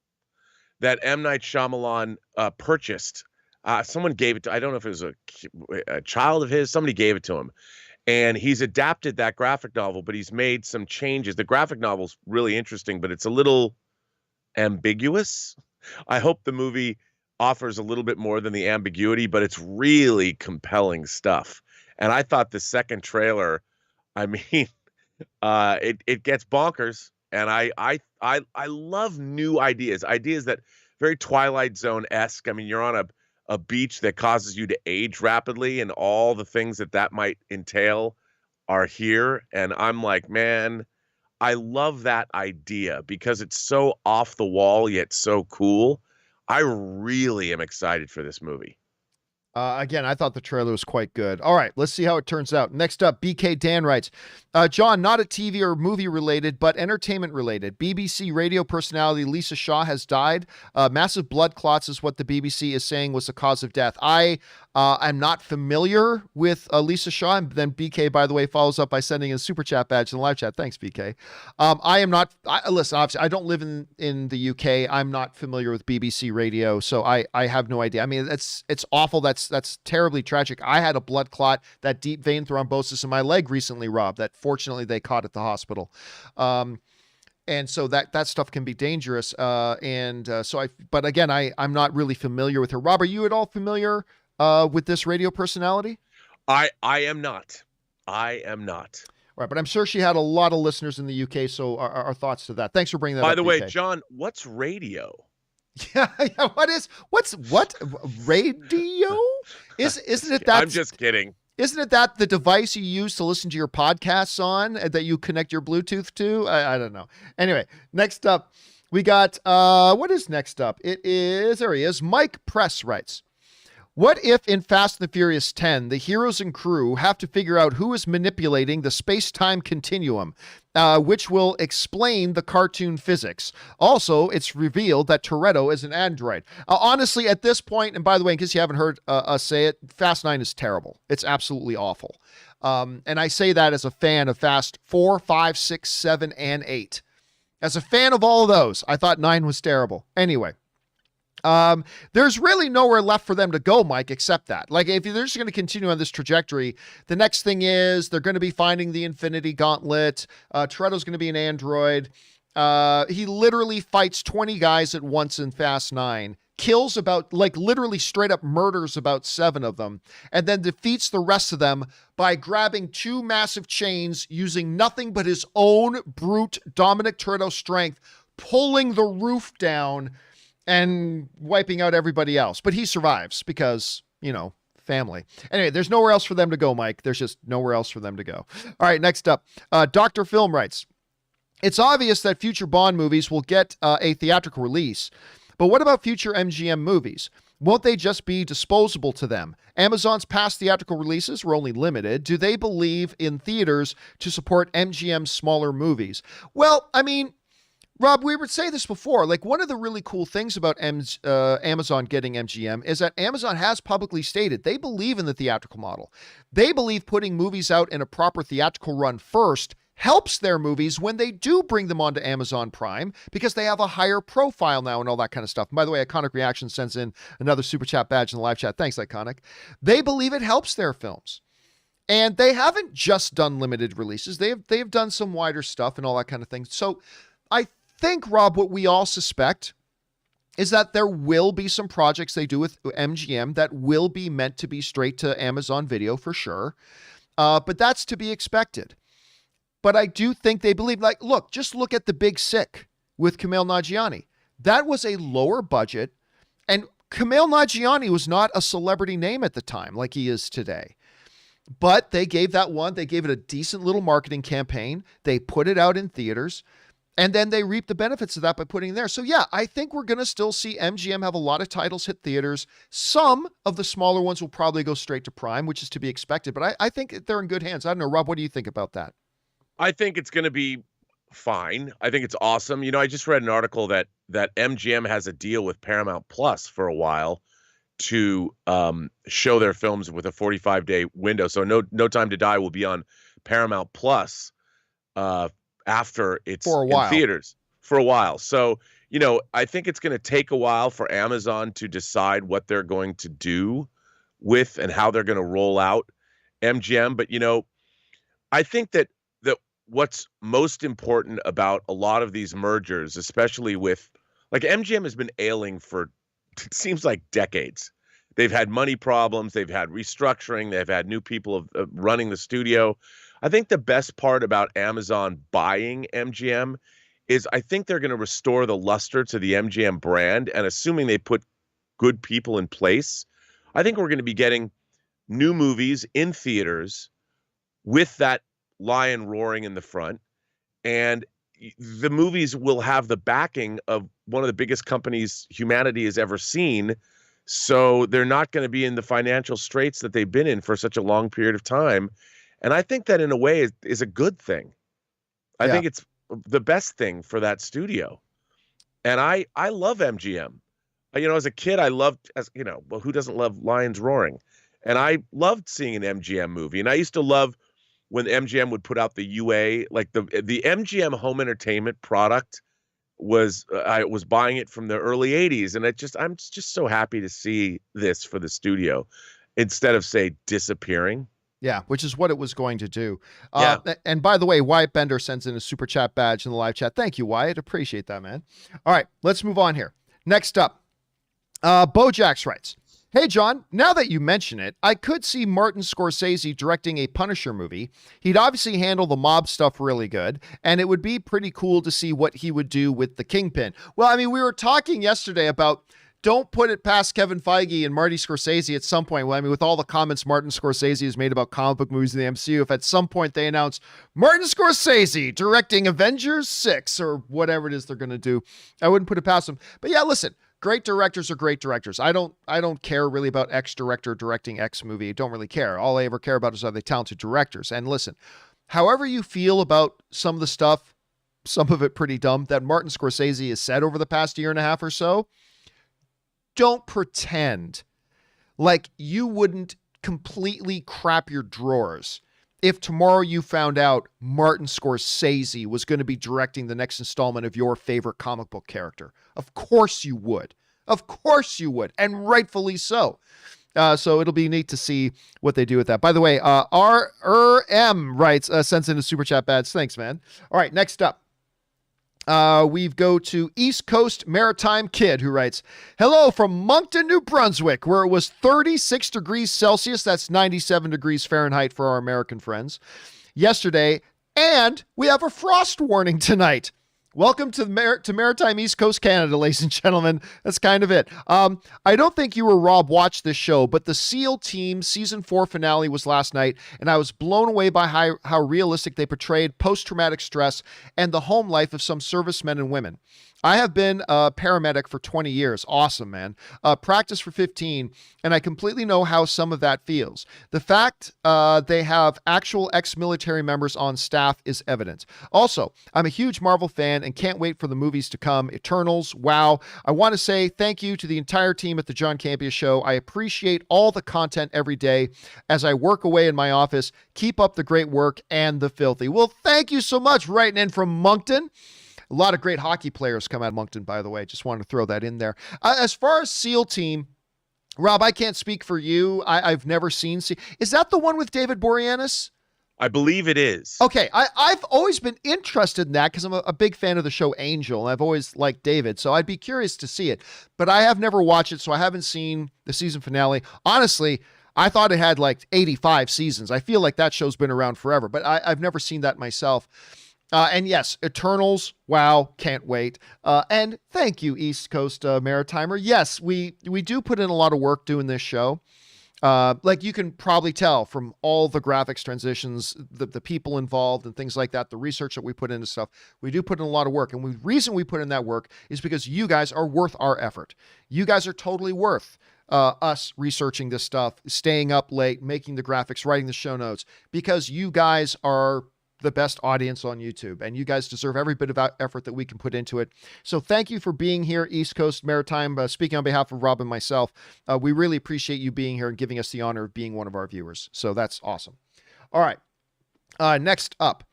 [SPEAKER 2] that M. Night Shyamalan purchased. Someone gave it to, I don't know if it was a child of his, somebody gave it to him. And he's adapted that graphic novel, but he's made some changes. The graphic novel's really interesting, but it's a little ambiguous. I hope the movie offers a little bit more than the ambiguity, but it's really compelling stuff. And I thought the second trailer, I mean, it gets bonkers, And I love new ideas that very Twilight Zone-esque. I mean, you're on a beach that causes you to age rapidly, and all the things that might entail are here. And I'm like, man, I love that idea because it's so off the wall yet so cool. I really am excited for this movie.
[SPEAKER 1] Again, I thought the trailer was quite good. All right, let's see how it turns out. Next up, BK Dan writes, John, not a TV or movie related, but entertainment related. BBC radio personality Lisa Shaw has died. Massive blood clots is what the BBC is saying was the cause of death. I am not familiar with Lisa Shaw. And then BK, by the way, follows up by sending a super chat badge in the live chat. Thanks, BK. I am not, listen, obviously, I don't live in the UK. I'm not familiar with BBC radio, so I have no idea. I mean, it's awful. That's terribly tragic. I had a blood clot, that deep vein thrombosis in my leg recently, Rob, that fortunately they caught at the hospital. And so that stuff can be dangerous. But again, I'm not really familiar with her. Rob, are you at all familiar with this radio personality?
[SPEAKER 2] I am not.
[SPEAKER 1] Right, but I'm sure she had a lot of listeners in the UK, so our thoughts to that. Thanks for bringing that up.
[SPEAKER 2] By the way,
[SPEAKER 1] BK.
[SPEAKER 2] John, what's radio?
[SPEAKER 1] Yeah, what radio? Isn't it that?
[SPEAKER 2] I'm just kidding.
[SPEAKER 1] Isn't it that the device you use to listen to your podcasts on that you connect your Bluetooth to? I don't know. Anyway, next up, we got, what is next up? There he is. Mike Press writes, what if in Fast and the Furious 10, the heroes and crew have to figure out who is manipulating the space-time continuum, which will explain the cartoon physics? Also, it's revealed that Toretto is an android. Honestly, at this point, and by the way, in case you haven't heard us say it, Fast 9 is terrible. It's absolutely awful. And I say that as a fan of Fast 4, 5, 6, 7, and 8. As a fan of all of those, I thought 9 was terrible. Anyway. There's really nowhere left for them to go, Mike, except that. Like, if they're just going to continue on this trajectory, the next thing is they're going to be finding the Infinity Gauntlet. Toretto's going to be an android. He literally fights 20 guys at once in Fast 9, kills literally straight up murders about 7 of them, and then defeats the rest of them by grabbing 2 massive chains using nothing but his own brute Dominic Toretto strength, pulling the roof down and wiping out everybody else. But he survives because, family. Anyway, there's nowhere else for them to go, Mike. There's just nowhere else for them to go. All right, next up, Dr. Film writes, it's obvious that future Bond movies will get a theatrical release, but what about future MGM movies? Won't they just be disposable to them? Amazon's past theatrical releases were only limited. Do they believe in theaters to support MGM's smaller movies? Well, I mean, Rob, we would say this before, like one of the really cool things about Amazon getting MGM is that Amazon has publicly stated they believe in the theatrical model. They believe putting movies out in a proper theatrical run first helps their movies when they do bring them onto Amazon Prime because they have a higher profile now and all that kind of stuff. And by the way, Iconic Reaction sends in another super chat badge in the live chat. Thanks, Iconic. They believe it helps their films. And they haven't just done limited releases. They've done some wider stuff and all that kind of thing. So I think, Rob, what we all suspect is that there will be some projects they do with MGM that will be meant to be straight to Amazon Video for sure. But that's to be expected. But I do think they believe, just look at The Big Sick with Kumail Nanjiani. That was a lower budget, and Kumail Nanjiani was not a celebrity name at the time like he is today. But they gave it a decent little marketing campaign. They put it out in theaters. And then they reap the benefits of that by putting it there. So yeah, I think we're going to still see MGM have a lot of titles hit theaters. Some of the smaller ones will probably go straight to Prime, which is to be expected. But I think they're in good hands. I don't know, Rob, what do you think about that?
[SPEAKER 2] I think it's going to be fine. I think it's awesome. I just read an article that MGM has a deal with Paramount Plus for a while to show their films with a 45-day window. So No Time to Die will be on Paramount Plus after it's in theaters for a while. So, I think it's going to take a while for Amazon to decide what they're going to do with and how they're going to roll out MGM. But, I think that what's most important about a lot of these mergers, especially with MGM has been ailing for, it seems like decades. They've had money problems. They've had restructuring. They've had new people running the studio. I think the best part about Amazon buying MGM is I think they're going to restore the luster to the MGM brand, and assuming they put good people in place, I think we're going to be getting new movies in theaters with that lion roaring in the front, and the movies will have the backing of one of the biggest companies humanity has ever seen. So they're not going to be in the financial straits that they've been in for such a long period of time. And I think that in a way is a good thing. I think it's the best thing for that studio. And I love MGM. As a kid, I loved, well, who doesn't love lions roaring? And I loved seeing an MGM movie. And I used to love when MGM would put out the UA, like the MGM home entertainment product I was buying it from the early 80s. And I'm just so happy to see this for the studio instead of, say, disappearing.
[SPEAKER 1] Yeah, which is what it was going to do.
[SPEAKER 2] Yeah.
[SPEAKER 1] And by the way, Wyatt Bender sends in a super chat badge in the live chat. Thank you, Wyatt. Appreciate that, man. All right, let's move on here. Next up, Bojax writes, "Hey, John, now that you mention it, I could see Martin Scorsese directing a Punisher movie. He'd obviously handle the mob stuff really good, and it would be pretty cool to see what he would do with the Kingpin." Well, I mean, we were talking yesterday about don't put it past Kevin Feige and Marty Scorsese at some point. Well, I mean, with all the comments Martin Scorsese has made about comic book movies in the MCU, if at some point they announce Martin Scorsese directing Avengers 6 or whatever it is they're going to do, I wouldn't put it past them. But yeah, listen, great directors are great directors. I don't care really about X director directing X movie. I don't really care. All I ever care about is are they talented directors. And listen, however you feel about some of the stuff, some of it pretty dumb, that Martin Scorsese has said over the past year and a half or so, don't pretend like you wouldn't completely crap your drawers if tomorrow you found out Martin Scorsese was going to be directing the next installment of your favorite comic book character. Of course you would. Of course you would. And rightfully so. So it'll be neat to see what they do with that. By the way, RM writes, sends in a super chat badge. Thanks, man. All right, next up. We go to East Coast Maritime Kid, who writes, "Hello from Moncton, New Brunswick, where it was 36 degrees Celsius. That's 97 degrees Fahrenheit for our American friends yesterday. And we have a frost warning tonight. Welcome to Maritime East Coast Canada, ladies and gentlemen." That's kind of it. I don't think you or Rob watched this show, but the SEAL Team Season 4 finale was last night, and I was blown away by how realistic they portrayed post-traumatic stress and the home life of some servicemen and women. I have been a paramedic for 20 years. Awesome, man. Practice for 15, and I completely know how some of that feels. The fact they have actual ex-military members on staff is evident. Also, I'm a huge Marvel fan and can't wait for the movies to come. Eternals, wow. I want to say thank you to the entire team at the John Campea Show. I appreciate all the content every day as I work away in my office. Keep up the great work and the filthy. Well, thank you so much. Writing in from Moncton. A lot of great hockey players come out of Moncton, by the way. Just wanted to throw that in there. As far as SEAL Team, Rob, I can't speak for you. I've never seen Is that the one with David Boreanaz?
[SPEAKER 2] I believe it is.
[SPEAKER 1] Okay, I've always been interested in that because I'm a big fan of the show Angel, and I've always liked David, so I'd be curious to see it. But I have never watched it, so I haven't seen the season finale. Honestly, I thought it had like 85 seasons. I feel like that show's been around forever, but I've never seen that myself. And yes, Eternals, wow, can't wait. And thank you, East Coast Maritimer. Yes, we do put in a lot of work doing this show. Like you can probably tell from all the graphics transitions, the people involved and things like that, the research that we put into stuff, we do put in a lot of work. And the reason we put in that work is because you guys are worth our effort. You guys are totally worth us researching this stuff, staying up late, making the graphics, writing the show notes, because you guys are the best audience on YouTube, and you guys deserve every bit of effort that we can put into it. So thank you for being here, East Coast Maritime. Speaking on behalf of Rob and myself, we really appreciate you being here and giving us the honor of being one of our viewers. So that's awesome. All right. Next up,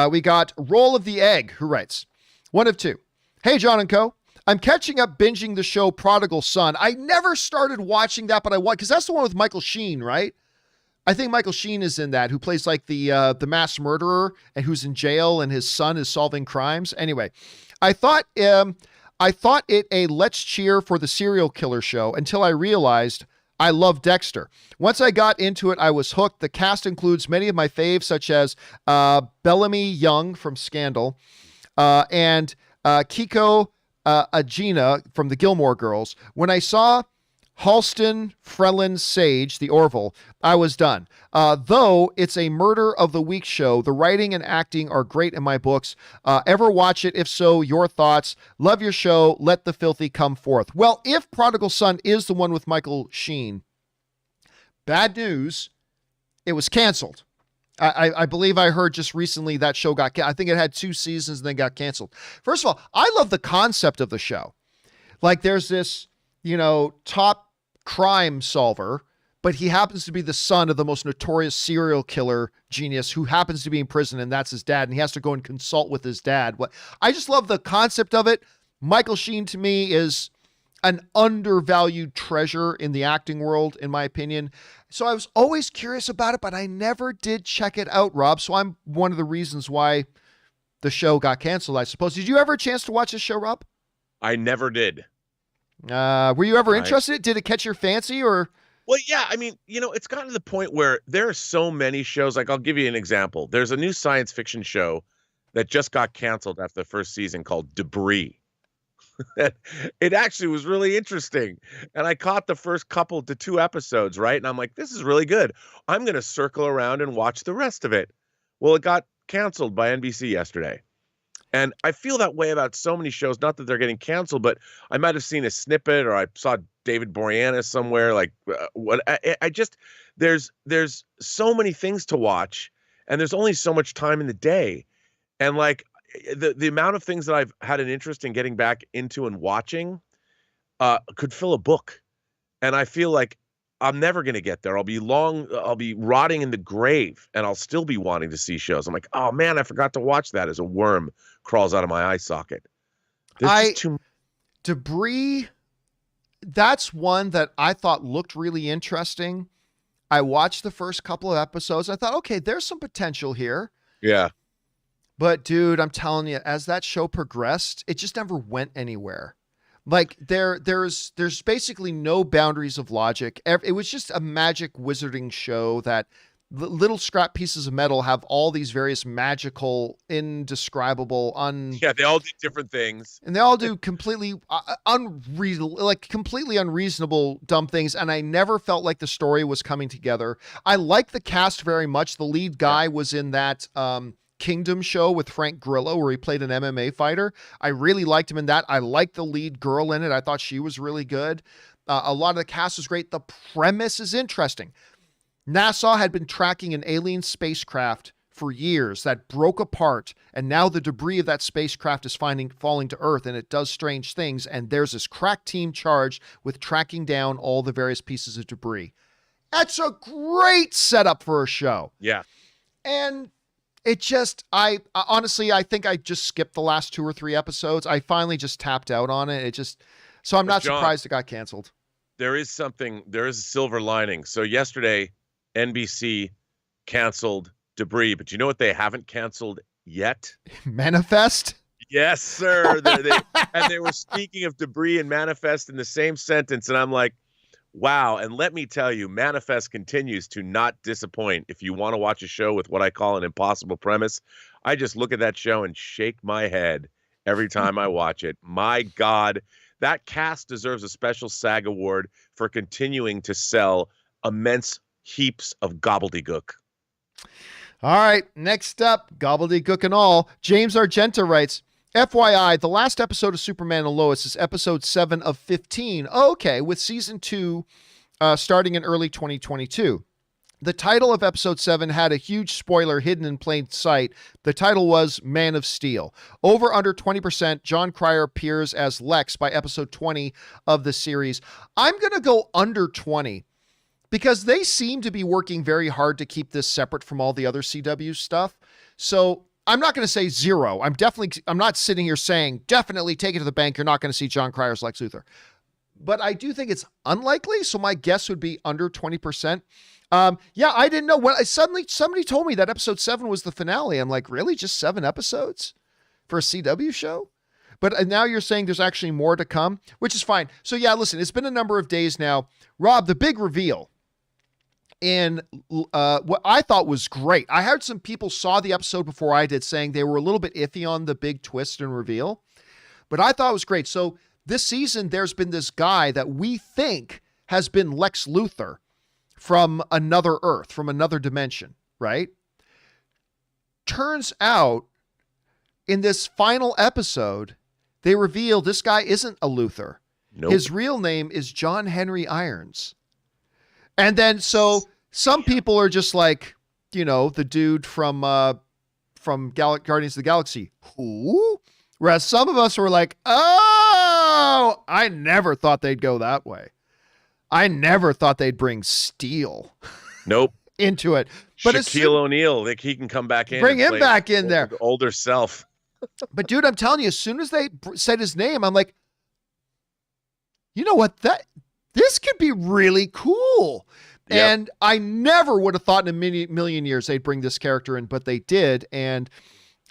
[SPEAKER 1] we got Roll of the Egg, who writes, one of two. Hey, John and Co. I'm catching up binging the show Prodigal Son. I never started watching that, but I want, because that's the one with Michael Sheen, right? I think Michael Sheen is in that, who plays like the mass murderer and who's in jail and his son is solving crimes. Anyway, I thought it a let's cheer for the serial killer show until I realized I love Dexter. Once I got into it, I was hooked. The cast includes many of my faves, such as Bellamy Young from Scandal, and Kiko Agena from the Gilmore Girls. When I saw Halston Frelin Sage, the Orville, I was done. Though it's a murder of the week show, the writing and acting are great in my books. Ever watch it? If so, your thoughts. Love your show. Let the filthy come forth. Well, if Prodigal Son is the one with Michael Sheen, bad news, it was canceled. I believe I heard just recently that show I think it had 2 seasons and then got canceled. First of all, I love the concept of the show. Like there's this, top crime solver, but he happens to be the son of the most notorious serial killer genius who happens to be in prison, and that's his dad, and he has to go and consult with his dad. I just love the concept of it. Michael Sheen to me is an undervalued treasure in the acting world, in my opinion. So I was always curious about it, but I never did check it out, Rob. So I'm one of the reasons why the show got canceled, I suppose. Did you ever have a chance to watch this show, Rob?
[SPEAKER 2] I never did.
[SPEAKER 1] Were you ever interested? Did it catch your fancy or?
[SPEAKER 2] Well, yeah. I mean, it's gotten to the point where there are so many shows. Like, I'll give you an example. There's a new science fiction show that just got canceled after the first season called Debris. It actually was really interesting. And I caught the first couple to 2 episodes, right? And I'm like, this is really good. I'm going to circle around and watch the rest of it. Well, it got canceled by NBC yesterday. And I feel that way about so many shows, not that they're getting canceled, but I might have seen a snippet or I saw David Boreanaz somewhere. Like there's so many things to watch and there's only so much time in the day. And like the amount of things that I've had an interest in getting back into and watching could fill a book. And I feel like I'm never going to get there. I'll be rotting in the grave and I'll still be wanting to see shows. I'm like, oh man, I forgot to watch that as a worm crawls out of my eye socket.
[SPEAKER 1] Debris, that's one that I thought looked really interesting. I watched the first couple of episodes. I thought, okay, there's some potential here.
[SPEAKER 2] Yeah.
[SPEAKER 1] But dude, I'm telling you, as that show progressed, it just never went anywhere. Like there's basically no boundaries of logic. It was just a magic wizarding show that little scrap pieces of metal have all these various magical, indescribable,
[SPEAKER 2] yeah, they all do different things,
[SPEAKER 1] and they all do completely completely unreasonable, dumb things. And I never felt like the story was coming together. I like the cast very much. The lead guy was in that Kingdom show with Frank Grillo where he played an MMA fighter. I really liked him in that. I liked the lead girl in it. I thought she was really good. A lot of the cast was great. The premise is interesting. NASA had been tracking an alien spacecraft for years that broke apart, and now the debris of that spacecraft is falling to Earth, and it does strange things, and there's this crack team charged with tracking down all the various pieces of debris. That's a great setup for a show.
[SPEAKER 2] Yeah.
[SPEAKER 1] And it just, I honestly, I think I just skipped the last 2 or 3 episodes. I finally just tapped out on it. So I'm not
[SPEAKER 2] John,
[SPEAKER 1] surprised it got canceled.
[SPEAKER 2] There is a silver lining. So yesterday, NBC canceled Debris, but you know what they haven't canceled yet?
[SPEAKER 1] Manifest?
[SPEAKER 2] Yes, sir. They were speaking of Debris and Manifest in the same sentence, and I'm like, wow. And let me tell you, Manifest continues to not disappoint. If you want to watch a show with what I call an impossible premise, I just look at that show and shake my head every time I watch it. My God, that cast deserves a special SAG award for continuing to sell immense heaps of gobbledygook.
[SPEAKER 1] All right, next up, gobbledygook and all. James Argenta writes, FYI, the last episode of Superman and Lois is episode 7 of 15. Okay, with season 2 starting in early 2022. The title of episode 7 had a huge spoiler hidden in plain sight. The title was Man of Steel. Over under 20%, John Cryer appears as Lex by episode 20 of the series. I'm going to go under 20 because they seem to be working very hard to keep this separate from all the other CW stuff. So I'm not going to say 0. I'm not sitting here saying, definitely take it to the bank. You're not going to see John Cryer's Lex Luthor. But I do think it's unlikely. So my guess would be under 20%. Yeah, I didn't know. When suddenly somebody told me that episode 7 was the finale. I'm like, really? Just 7 episodes for a CW show? But now you're saying there's actually more to come, which is fine. So yeah, listen, it's been a number of days now. Rob, the big reveal in what I thought was great. I heard some people saw the episode before I did saying they were a little bit iffy on the big twist and reveal, but I thought it was great. So this season, there's been this guy that we think has been Lex Luthor from another Earth, from another dimension, right? Turns out in this final episode, they reveal this guy isn't a Luthor.
[SPEAKER 2] Nope.
[SPEAKER 1] His real name is John Henry Irons. And then, so some people are just like, you know, the dude from Guardians of the Galaxy. Who? Whereas some of us were like, oh, I never thought they'd go that way. I never thought they'd bring Steel.
[SPEAKER 2] Nope.
[SPEAKER 1] Into it. But
[SPEAKER 2] Shaquille O'Neal, like he can come back in.
[SPEAKER 1] Bring him back in there.
[SPEAKER 2] Older self.
[SPEAKER 1] But dude, I'm telling you, as soon as they said his name, I'm like, you know what? This could be really cool. Yep. And I never would have thought in a million years they'd bring this character in, but they did. And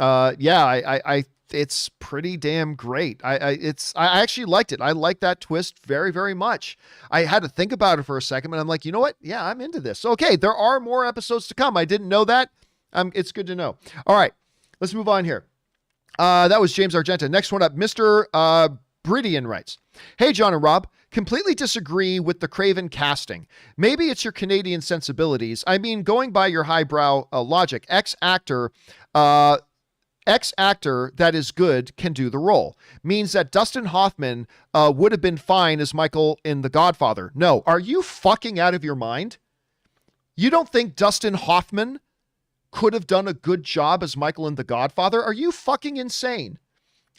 [SPEAKER 1] I it's pretty damn great. I actually liked it. I like that twist very, very much. I had to think about it for a second, but I'm like, you know what? Yeah, I'm into this. Okay, there are more episodes to come. I didn't know that. It's good to know. All right, let's move on here. That was James Argenta. Next one up, Mr. Bridian writes, "Hey, John and Rob, completely disagree with the Craven casting. Maybe it's your Canadian sensibilities. I mean, going by your highbrow logic, ex-actor that is good can do the role. Means that Dustin Hoffman would have been fine as Michael in The Godfather. No, are you fucking out of your mind? You don't think Dustin Hoffman could have done a good job as Michael in The Godfather? Are you fucking insane?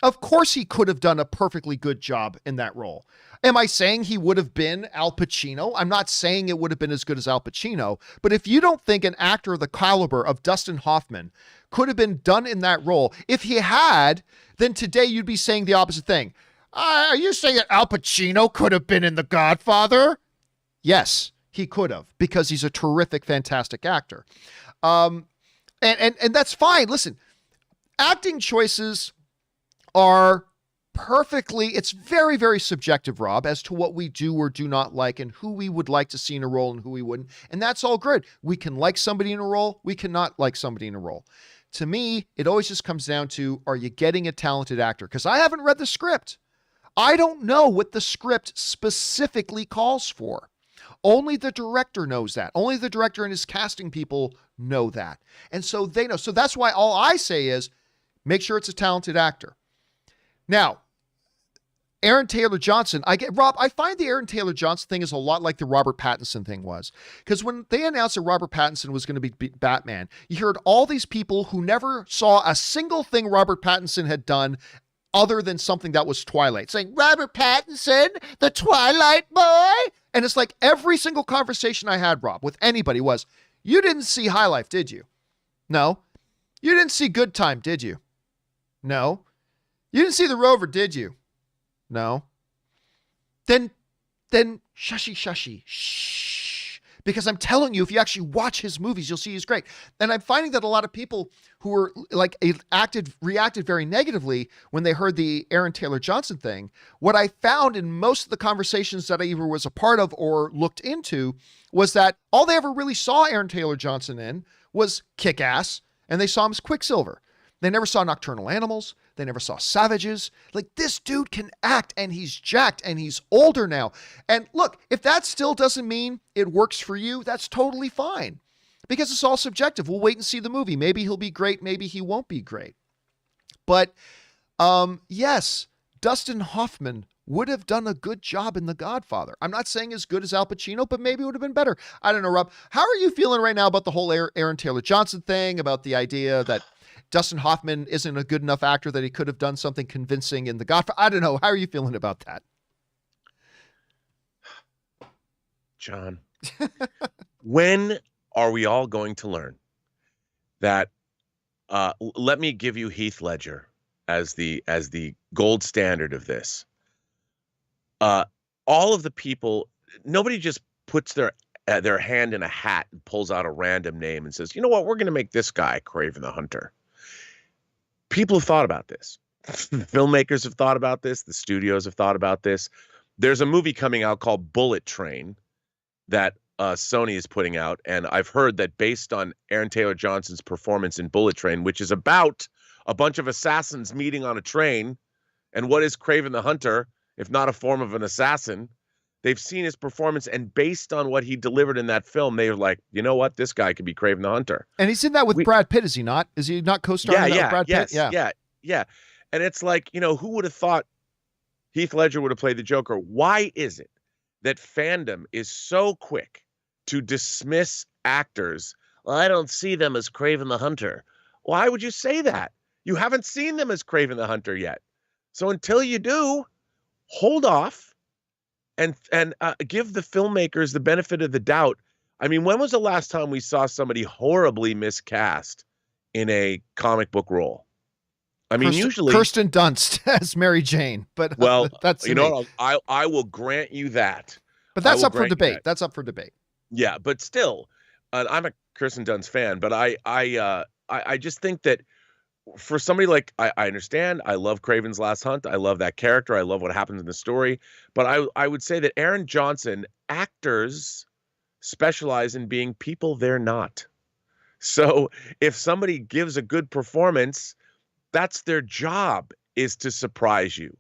[SPEAKER 1] Of course he could have done a perfectly good job in that role. Am I saying he would have been Al Pacino? I'm not saying it would have been as good as Al Pacino, but if you don't think an actor of the caliber of Dustin Hoffman could have been done in that role, if he had, then today you'd be saying the opposite thing. Are you saying that Al Pacino could have been in The Godfather? Yes, he could have, because he's a terrific, fantastic actor. And that's fine. Listen, acting choices are perfectly, it's very, very subjective, Rob, as to what we do or do not like and who we would like to see in a role and who we wouldn't. And that's all good. We can like somebody in a role. We cannot like somebody in a role. To me, it always just comes down to, are you getting a talented actor? Because I haven't read the script. I don't know what the script specifically calls for. Only the director knows that. Only the director and his casting people know that. And so they know. So that's why all I say is make sure it's a talented actor. Now, Aaron Taylor Johnson, Rob, I find the Aaron Taylor Johnson thing is a lot like the Robert Pattinson thing was. Because when they announced that Robert Pattinson was going to be Batman, you heard all these people who never saw a single thing Robert Pattinson had done other than something that was Twilight, saying, Robert Pattinson, the Twilight boy. And it's like every single conversation I had, Rob, with anybody was, you didn't see High Life, did you? No. You didn't see Good Time, did you? No. You didn't see The Rover, did you? No. Then shushy, shh. Because I'm telling you, if you actually watch his movies, you'll see he's great. And I'm finding that a lot of people who were like reacted very negatively when they heard the Aaron Taylor Johnson thing. What I found in most of the conversations that I either was a part of or looked into was that all they ever really saw Aaron Taylor Johnson in was Kick-Ass, and they saw him as Quicksilver. They never saw Nocturnal Animals. They never saw Savages. Like, this dude can act, and he's jacked, and he's older now. And look, if that still doesn't mean it works for you, that's totally fine. Because it's all subjective. We'll wait and see the movie. Maybe he'll be great. Maybe he won't be great. But, yes, Dustin Hoffman would have done a good job in The Godfather. I'm not saying as good as Al Pacino, but maybe it would have been better. I don't know, Rob. How are you feeling right now about the whole Aaron Taylor Johnson thing, about the idea that Dustin Hoffman isn't a good enough actor that he could have done something convincing in The Godfather? I don't know. How are you feeling about that?
[SPEAKER 2] John, when are we all going to learn that, let me give you Heath Ledger as the gold standard of this. All of the people, nobody just puts their hand in a hat and pulls out a random name and says, you know what, we're going to make this guy Kraven the Hunter. People have thought about this. The filmmakers have thought about this. The studios have thought about this. There's a movie coming out called Bullet Train that Sony is putting out, and I've heard that based on Aaron Taylor Johnson's performance in Bullet Train, which is about a bunch of assassins meeting on a train, and what is Kraven the Hunter if not a form of an assassin? They've seen his performance, and based on what he delivered in that film, they're like, you know what, this guy could be Kraven the Hunter.
[SPEAKER 1] And he's in that with Brad Pitt, is he not? Is he not co-starring with Brad Pitt?
[SPEAKER 2] Yeah. And it's like, who would have thought Heath Ledger would have played the Joker? Why is it that fandom is so quick to dismiss actors? Well, I don't see them as Kraven the Hunter. Why would you say that? You haven't seen them as Kraven the Hunter yet. So until you do, hold off and give the filmmakers the benefit of the doubt. I mean, when was the last time we saw somebody horribly miscast in a comic book role? I mean, usually
[SPEAKER 1] Kirsten Dunst as Mary Jane, but that's
[SPEAKER 2] I will grant you that.
[SPEAKER 1] But that's up for debate. That's up for debate.
[SPEAKER 2] Yeah, but still, I'm a Kirsten Dunst fan, but I just think that for somebody like I understand, I love Kraven's Last Hunt. I love that character. I love what happens in the story. But I would say that Aaron Johnson, actors specialize in being people they're not. So if somebody gives a good performance, that's their job, is to surprise you.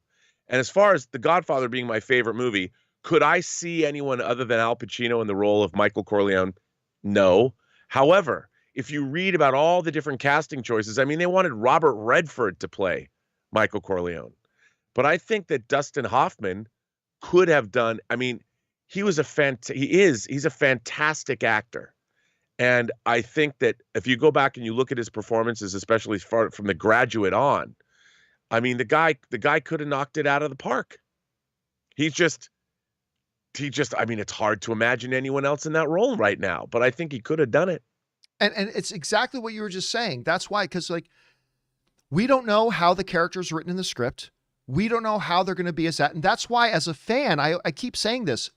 [SPEAKER 2] And as far as The Godfather being my favorite movie, could I see anyone other than Al Pacino in the role of Michael Corleone? No. However, if you read about all the different casting choices, I mean, they wanted Robert Redford to play Michael Corleone. But I think that Dustin Hoffman could have done, I mean, he's a fantastic actor. And I think that if you go back and you look at his performances, especially from The Graduate on, I mean, the guy could have knocked it out of the park. He just, I mean, it's hard to imagine anyone else in that role right now, but I think he could have done it.
[SPEAKER 1] And it's exactly what you were just saying. That's why, because like, we don't know how the character's written in the script. We don't know how they're going to be as that. And that's why, as a fan, I keep saying this,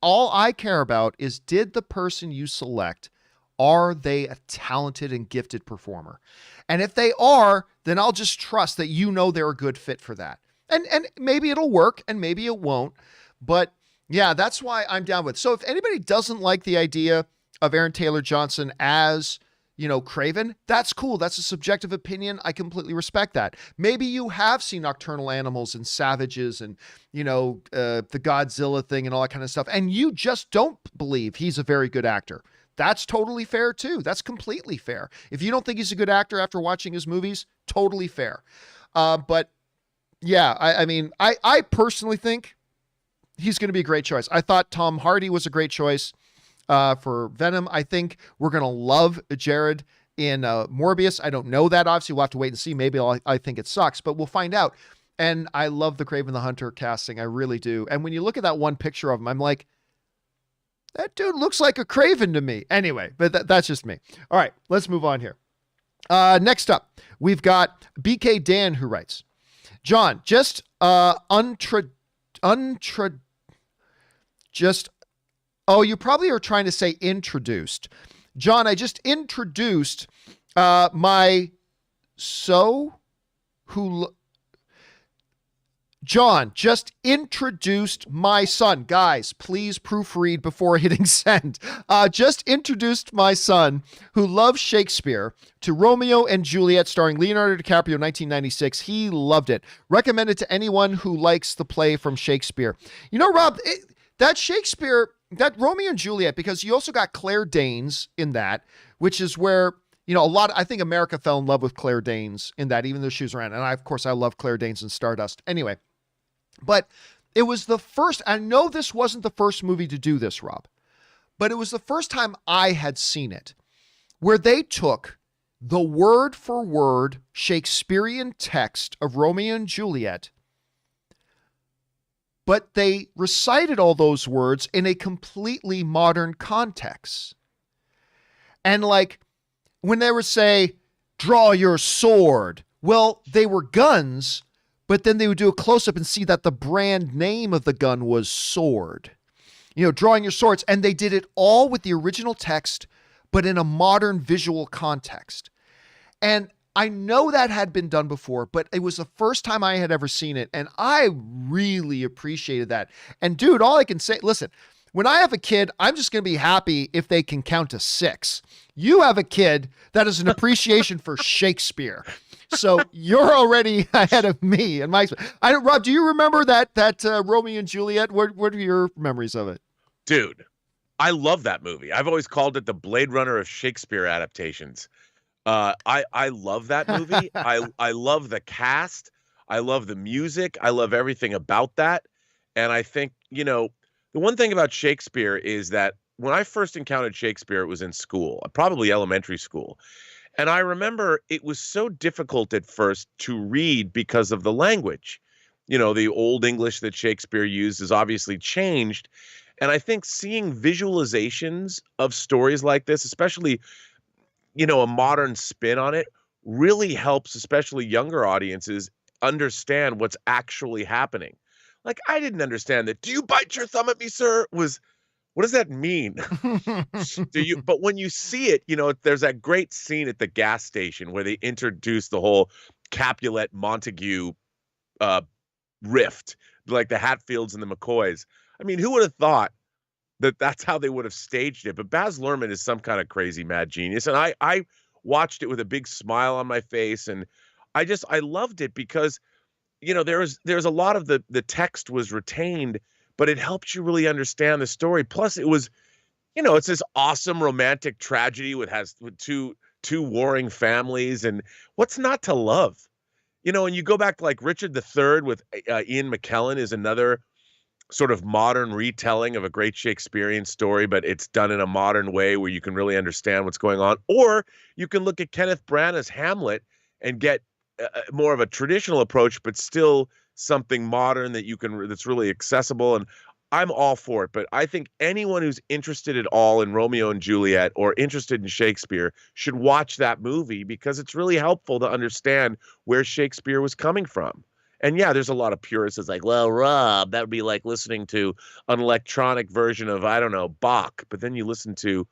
[SPEAKER 1] all I care about is, did the person you select, are they a talented and gifted performer? And if they are, then I'll just trust that they're a good fit for that. And maybe it'll work and maybe it won't. But yeah, that's why I'm down with it. So if anybody doesn't like the idea of Aaron Taylor Johnson as, Kraven, that's cool. That's a subjective opinion. I completely respect that. Maybe you have seen Nocturnal Animals and Savages and, the Godzilla thing and all that kind of stuff, and you just don't believe he's a very good actor. That's totally fair too. That's completely fair. If you don't think he's a good actor after watching his movies, totally fair. But yeah, I mean, I personally think he's going to be a great choice. I thought Tom Hardy was a great choice for Venom. I think we're going to love Jared in Morbius. I don't know that. Obviously, we'll have to wait and see. Maybe I think it sucks, but we'll find out. And I love the Kraven the Hunter casting. I really do. And when you look at that one picture of him, I'm like, that dude looks like a Kraven to me. Anyway, but that's just me. All right, let's move on here. Next up, we've got BK Dan, who writes, John, just oh, you probably are trying to say introduced. John, I just introduced John just introduced my son. Guys, please proofread before hitting send. Just introduced my son, who loves Shakespeare, to Romeo and Juliet starring Leonardo DiCaprio, 1996. He loved it. Recommended to anyone who likes the play from Shakespeare. Rob, that Shakespeare, that Romeo and Juliet, because you also got Claire Danes in that, which is where, I think America fell in love with Claire Danes in that, even though she was around. And of course, I love Claire Danes in Stardust. Anyway, but it was the first, I know this wasn't the first movie to do this, Rob, but it was the first time I had seen it, where they took the word for word Shakespearean text of Romeo and Juliet, but they recited all those words in a completely modern context. And like, when they would say, draw your sword, well, they were guns, but then they would do a close-up and see that the brand name of the gun was sword. Drawing your swords. And they did it all with the original text, but in a modern visual context. And I know that had been done before, but it was the first time I had ever seen it. And I really appreciated that. And dude, all I can say, listen, When I have a kid, I'm just going to be happy if they can count to 6. You have a kid that has an appreciation for Shakespeare. So you're already ahead of me and my. Rob, do you remember that Romeo and Juliet? What are your memories of it?
[SPEAKER 2] Dude, I love that movie. I've always called it the Blade Runner of Shakespeare adaptations. I love that movie. I love the cast. I love the music. I love everything about that. And I think, the one thing about Shakespeare is that when I first encountered Shakespeare, it was in school, probably elementary school. And I remember it was so difficult at first to read because of the language. The Old English that Shakespeare used has obviously changed. And I think seeing visualizations of stories like this, especially, a modern spin on it, really helps, especially younger audiences, understand what's actually happening. Like, I didn't understand that. Do you bite your thumb at me, sir? What does that mean? But when you see it, there's that great scene at the gas station where they introduce the whole Capulet Montague rift, like the Hatfields and the McCoys. I mean, who would have thought that that's how they would have staged it? But Baz Luhrmann is some kind of crazy mad genius. And I watched it with a big smile on my face. And I loved it because, there's a lot of the text was retained, but it helps you really understand the story. Plus it was, it's this awesome romantic tragedy with two warring families, and what's not to love? And you go back to like Richard III with Ian McKellen is another sort of modern retelling of a great Shakespearean story, but it's done in a modern way where you can really understand what's going on. Or you can look at Kenneth Branagh's Hamlet and get more of a traditional approach, but still something modern that's really accessible. And I'm all for it. But I think anyone who's interested at all in Romeo and Juliet or interested in Shakespeare should watch that movie because it's really helpful to understand where Shakespeare was coming from. And yeah, there's a lot of purists that's like, well, Rob, that would be like listening to an electronic version of, I don't know, Bach. But then you listen to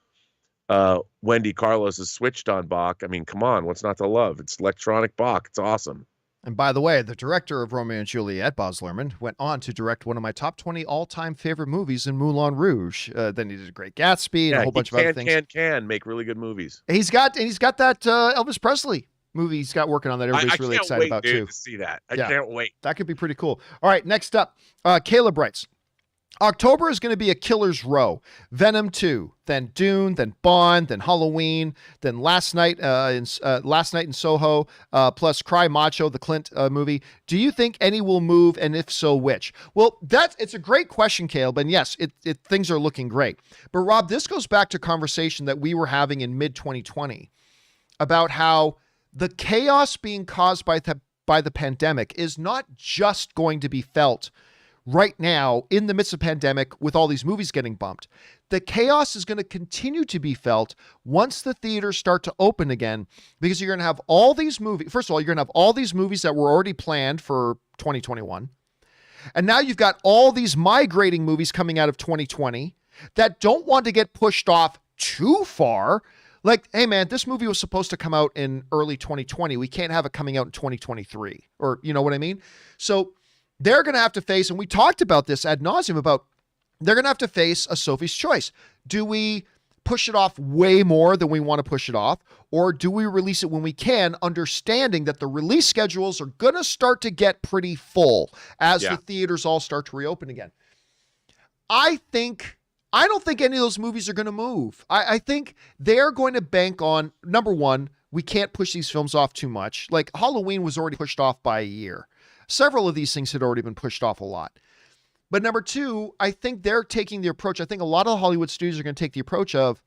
[SPEAKER 2] Wendy Carlos's Switched on Bach. I mean, come on, what's not to love? It's electronic Bach. It's awesome.
[SPEAKER 1] And by the way, the director of Romeo and Juliet, Baz Luhrmann, went on to direct one of my top 20 all-time favorite movies in Moulin Rouge. Then he did a Great Gatsby and a whole bunch of other things.
[SPEAKER 2] Can make really good movies.
[SPEAKER 1] He's got that Elvis Presley movie he's got working on that everybody's really excited about too.
[SPEAKER 2] To see that. I can't wait.
[SPEAKER 1] That could be pretty cool. All right, next up, Caleb writes, October is going to be a killer's row. Venom 2, then Dune, then Bond, then Halloween, then Last Night in Soho, plus Cry Macho, the Clint movie. Do you think any will move, and if so, which? Well, it's a great question, Caleb, and yes, things are looking great. But Rob, this goes back to conversation that we were having in mid-2020 about how the chaos being caused by the pandemic is not just going to be felt right now in the midst of pandemic with all these movies getting bumped. The chaos is going to continue to be felt once the theaters start to open again, because you're going to have all these movies. First of all, you're going to have all these movies that were already planned for 2021. And now you've got all these migrating movies coming out of 2020 that don't want to get pushed off too far. Like, hey man, this movie was supposed to come out in early 2020. We can't have it coming out in 2023, or you know what I mean? So they're going to have to face, and we talked about this ad nauseum about, they're going to have to face a Sophie's choice. Do we push it off way more than we want to push it off? Or do we release it when we can, understanding that the release schedules are going to start to get pretty full as the theaters all start to reopen again? I don't think any of those movies are going to move. I think they're going to bank on, number one, we can't push these films off too much. Like Halloween was already pushed off by a year. Several of these things had already been pushed off a lot. But number two, I think they're taking the approach. I think a lot of the Hollywood studios are going to take the approach of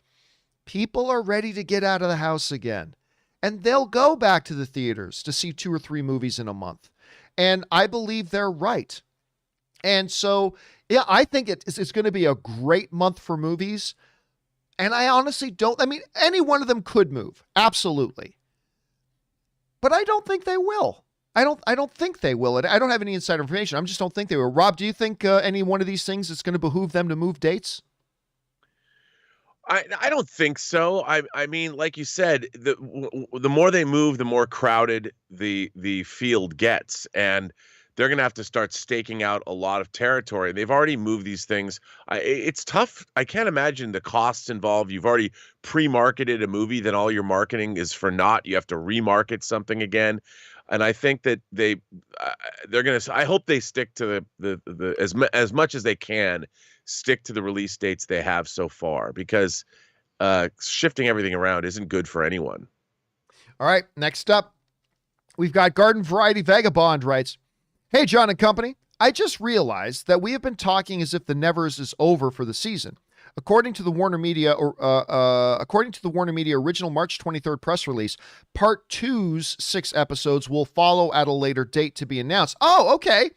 [SPEAKER 1] people are ready to get out of the house again. And they'll go back to the theaters to see 2 or 3 movies in a month. And I believe they're right. And so, yeah, I think it's going to be a great month for movies. And I honestly any one of them could move. Absolutely. But I don't think they will. I don't think they will. I don't have any inside information. I just don't think they will. Rob, do you think any one of these things is going to behoove them to move dates?
[SPEAKER 2] I don't think so. I mean, like you said, the more they move, the more crowded the field gets. And they're going to have to start staking out a lot of territory. They've already moved these things. It's tough. I can't imagine the costs involved. You've already pre-marketed a movie, then all your marketing is for naught. You have to remarket something again. And I think that they're going to. I hope they stick to the as much as they can stick to the release dates they have so far, because shifting everything around isn't good for anyone.
[SPEAKER 1] All right, next up, we've got Garden Variety Vagabond writes, "Hey, John and company, I just realized that we have been talking as if the Nevers is over for the season. According to the Warner Media original March 23rd press release, Part 2's 6 episodes will follow at a later date to be announced." Oh, okay.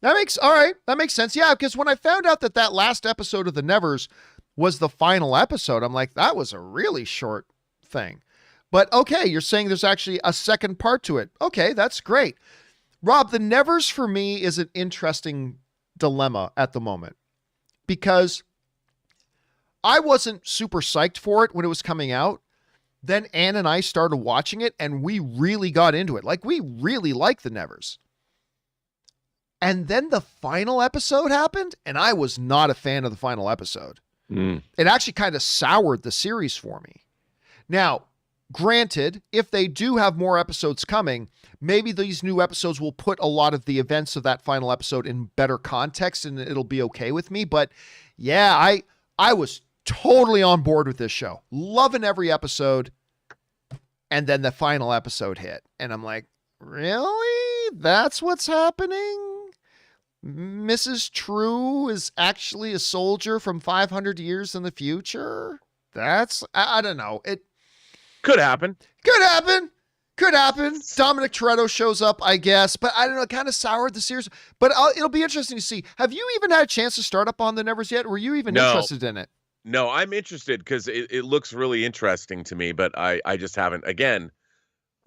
[SPEAKER 1] That makes sense. Yeah, because when I found out that last episode of the Nevers was the final episode, I'm like, that was a really short thing. But okay, you're saying there's actually a second part to it. Okay, that's great. Rob, the Nevers for me is an interesting dilemma at the moment, because I wasn't super psyched for it when it was coming out. Then Ann and I started watching it and we really got into it. Like, we really like the Nevers. And then the final episode happened and I was not a fan of the final episode. It actually kind of soured the series for me. Now, granted, if they do have more episodes coming, maybe these new episodes will put a lot of the events of that final episode in better context and it'll be okay with me. But yeah, I was totally on board with this show, loving every episode. And then the final episode hit and I'm like, really? That's what's happening? Mrs. True is actually a soldier from 500 years in the future? I don't know. It
[SPEAKER 2] could happen.
[SPEAKER 1] Could happen. Dominic Toretto shows up, I guess, but I don't know, it kind of soured the series. But it'll be interesting to see. Have you even had a chance to start up on the Nevers yet? Were you even interested in it?
[SPEAKER 2] No, I'm interested because it looks really interesting to me, but I just haven't. Again,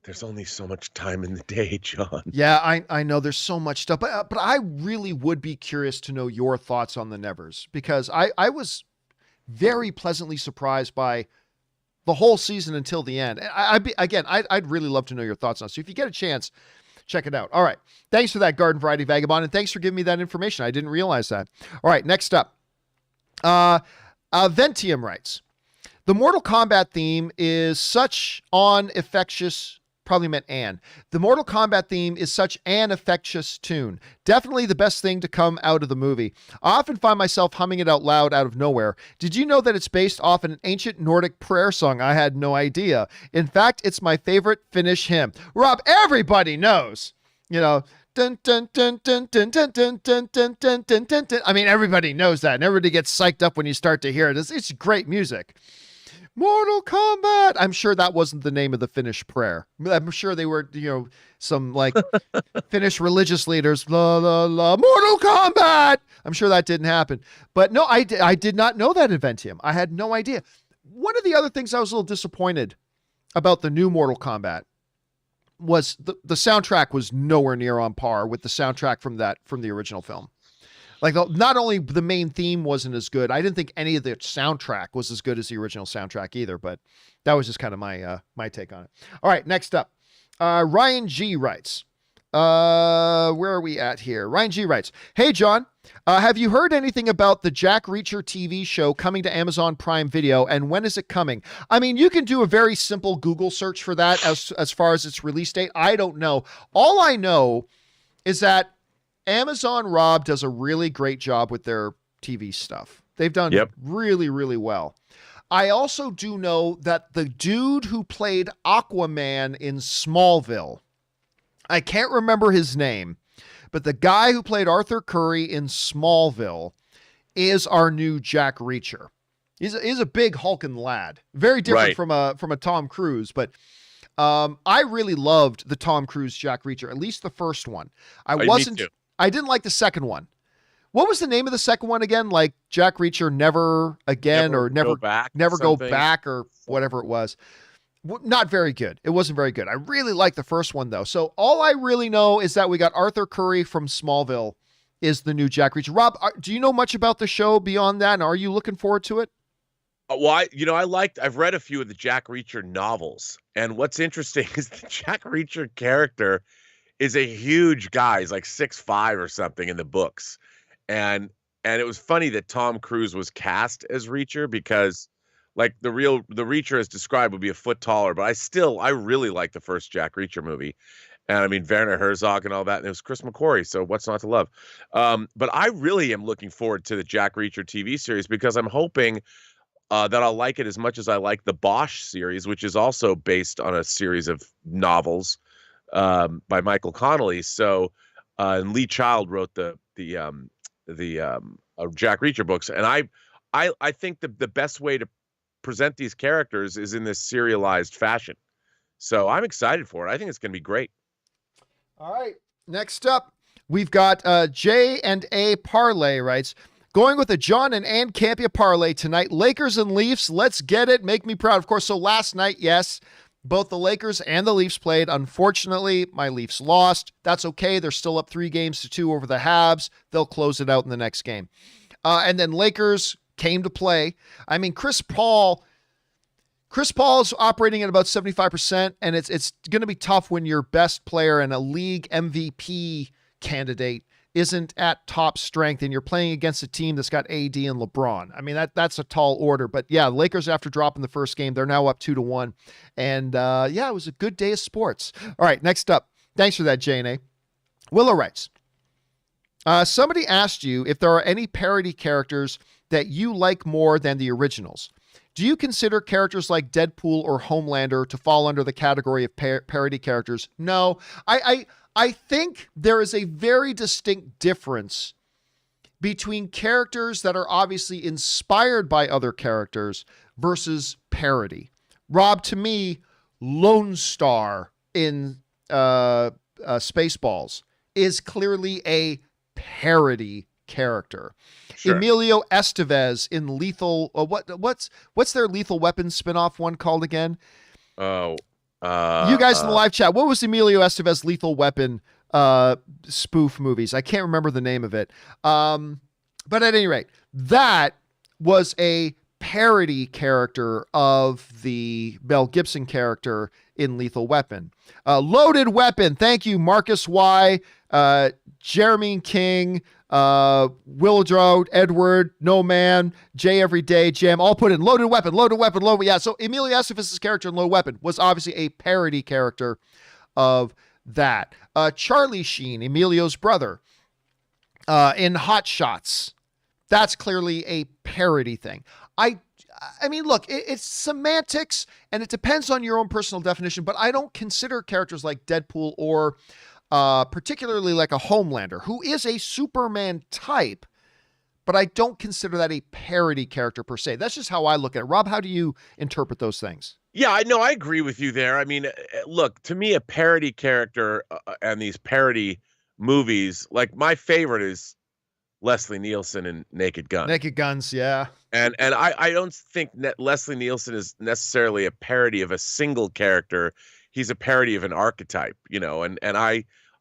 [SPEAKER 2] there's only so much time in the day, John.
[SPEAKER 1] Yeah, I know there's so much stuff, but I really would be curious to know your thoughts on the Nevers, because I was very pleasantly surprised by the whole season until the end. I'd really love to know your thoughts on it. So if you get a chance, check it out. All right. Thanks for that, Garden Variety Vagabond, and thanks for giving me that information. I didn't realize that. All right, next up. Ventium writes, "The Mortal Kombat theme is such an infectious..." Probably meant Anne. "The Mortal Kombat theme is such an infectious tune. Definitely the best thing to come out of the movie. I often find myself humming it out loud out of nowhere. Did you know that it's based off an ancient Nordic prayer song? I had no idea. In fact, it's my favorite Finnish hymn." Rob, everybody knows, dun, dun, dun, dun, dun, dun, dun, dun, dun, dun, dun, dun, dun. I mean, everybody knows that, and everybody gets psyched up when you start to hear it. It's great music. Mortal Kombat. I'm sure that wasn't the name of the Finnish prayer. I'm sure they were, some like Finnish religious leaders, la, la, la, Mortal Kombat. I'm sure that didn't happen. But no, I did not know that Inventium. I had no idea. One of the other things I was a little disappointed about the new Mortal Kombat was the soundtrack was nowhere near on par with the soundtrack from the original film. Like, not only the main theme wasn't as good, I didn't think any of the soundtrack was as good as the original soundtrack either, but that was just kind of my take on it. All right, next up. Ryan G writes, where are we at here? Ryan G writes, "Hey, John, have you heard anything about the Jack Reacher TV show coming to Amazon Prime Video, and when is it coming?" I mean, you can do a very simple Google search for that as far as its release date. I don't know. All I know is that Amazon, Rob, does a really great job with their TV stuff. They've done really, really well. I also do know that the dude who played Aquaman in Smallville, I can't remember his name, but the guy who played Arthur Curry in Smallville is our new Jack Reacher. He's a big hulking lad, very different from a Tom Cruise, but I really loved the Tom Cruise Jack Reacher, at least the first one. I didn't like the second one. What was the name of the second one again? Like Jack Reacher Never Again,
[SPEAKER 2] Never
[SPEAKER 1] or Never Go Back, or whatever it was. Not very good. It wasn't very good. I really liked the first one though. So all I really know is that we got Arthur Curry from Smallville is the new Jack Reacher. Rob, do you know much about the show beyond that? And are you looking forward to it?
[SPEAKER 2] Well, I've read a few of the Jack Reacher novels, and what's interesting is the Jack Reacher character is a huge guy. He's like 6'5" or something in the books. And it was funny that Tom Cruise was cast as Reacher because like the Reacher as described would be a foot taller, but I really like the first Jack Reacher movie. And I mean, Werner Herzog and all that. And it was Chris McQuarrie. So what's not to love? But I really am looking forward to the Jack Reacher TV series because I'm hoping that I'll like it as much as I like the Bosch series, which is also based on a series of novels by Michael Connelly. So and Lee Child wrote the Jack Reacher books. And I think the best way to present these characters is in this serialized fashion. So I'm excited for it. I think it's going to be great.
[SPEAKER 1] All right. Next up, we've got J&A Parlay writes, going with a John and Ann Campea parlay tonight. Lakers and Leafs. Let's get it. Make me proud. Of course. So last night, yes, both the Lakers and the Leafs played. Unfortunately, my Leafs lost. That's okay. They're still up 3-2 over the Habs. They'll close it out in the next game. And then Lakers came to play. I mean, Chris Paul's operating at about 75%, and it's going to be tough when your best player and a league MVP candidate isn't at top strength and you're playing against a team that's got AD and LeBron. I mean, that's a tall order, but yeah, Lakers, after dropping the first game, they're now up 2-1. And yeah, it was a good day of sports. All right, next up. Thanks for that, J&A. Willow writes, somebody asked you if there are any parody characters that you like more than the originals. Do you consider characters like Deadpool or Homelander to fall under the category of parody characters? No, I think there is a very distinct difference between characters that are obviously inspired by other characters versus parody. Rob, to me, Lone Star in Spaceballs is clearly a parody character. Sure. Emilio Estevez in Lethal. What's their Lethal Weapon spinoff one called again?
[SPEAKER 2] Oh,
[SPEAKER 1] you guys in the live chat, what was Emilio Estevez Lethal Weapon spoof movies? I can't remember the name of it. But at any rate, that was a parody character of the Mel Gibson character in Lethal Weapon. Loaded Weapon. Thank you, Marcus Y, Jeremy King, Wildrow, Edward, No Man, Jay Everyday, Jam, all put in Loaded Weapon. Yeah, so Emilio Estevez's character in Loaded Weapon was obviously a parody character of that. Charlie Sheen, Emilio's brother, in Hot Shots. That's clearly a parody thing. I mean, look, it's semantics, and it depends on your own personal definition, but I don't consider characters like Deadpool or particularly like a Homelander, who is a Superman type, but I don't consider that a parody character per se. That's just how I look at it. Rob, how do you interpret those things?
[SPEAKER 2] Yeah, I know. I agree with you there. I mean, look, to me, a parody character and these parody movies, like my favorite is Leslie Nielsen in Naked Gun.
[SPEAKER 1] Naked Guns, yeah.
[SPEAKER 2] And I don't think Leslie Nielsen is necessarily a parody of a single character. He's a parody of an archetype, you know, and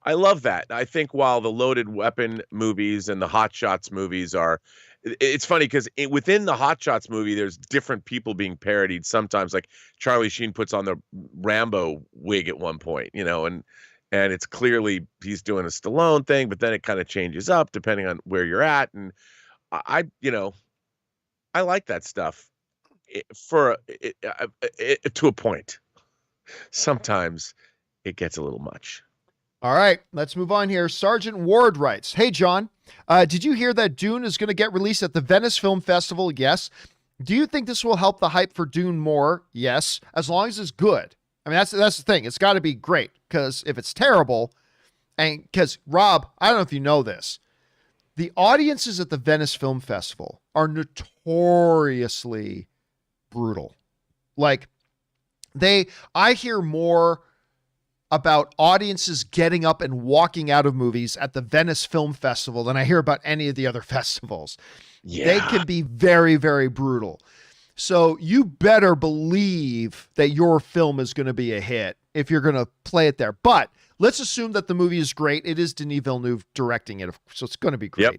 [SPEAKER 2] I love that. I think while the Loaded Weapon movies and the Hot Shots movies are, it's funny because within the Hot Shots movie, there's different people being parodied. Sometimes like Charlie Sheen puts on the Rambo wig at one point, you know, and it's clearly he's doing a Stallone thing, but then it kind of changes up depending on where you're at. And I like that stuff to a point. Sometimes it gets a little much.
[SPEAKER 1] All right, let's move on here. Sergeant Ward writes, hey, John, did you hear that Dune is going to get released at the Venice Film Festival? Yes. Do you think this will help the hype for Dune more? Yes, as long as it's good. I mean, that's the thing. It's got to be great, because if it's terrible, and because, Rob, I don't know if you know this, the audiences at the Venice Film Festival are notoriously brutal. Like, I hear more about audiences getting up and walking out of movies at the Venice Film Festival than I hear about any of the other festivals. Yeah. They can be very, very brutal. So you better believe that your film is going to be a hit if you're going to play it there. But let's assume that the movie is great. It is Denis Villeneuve directing it, so it's going to be great. Yep.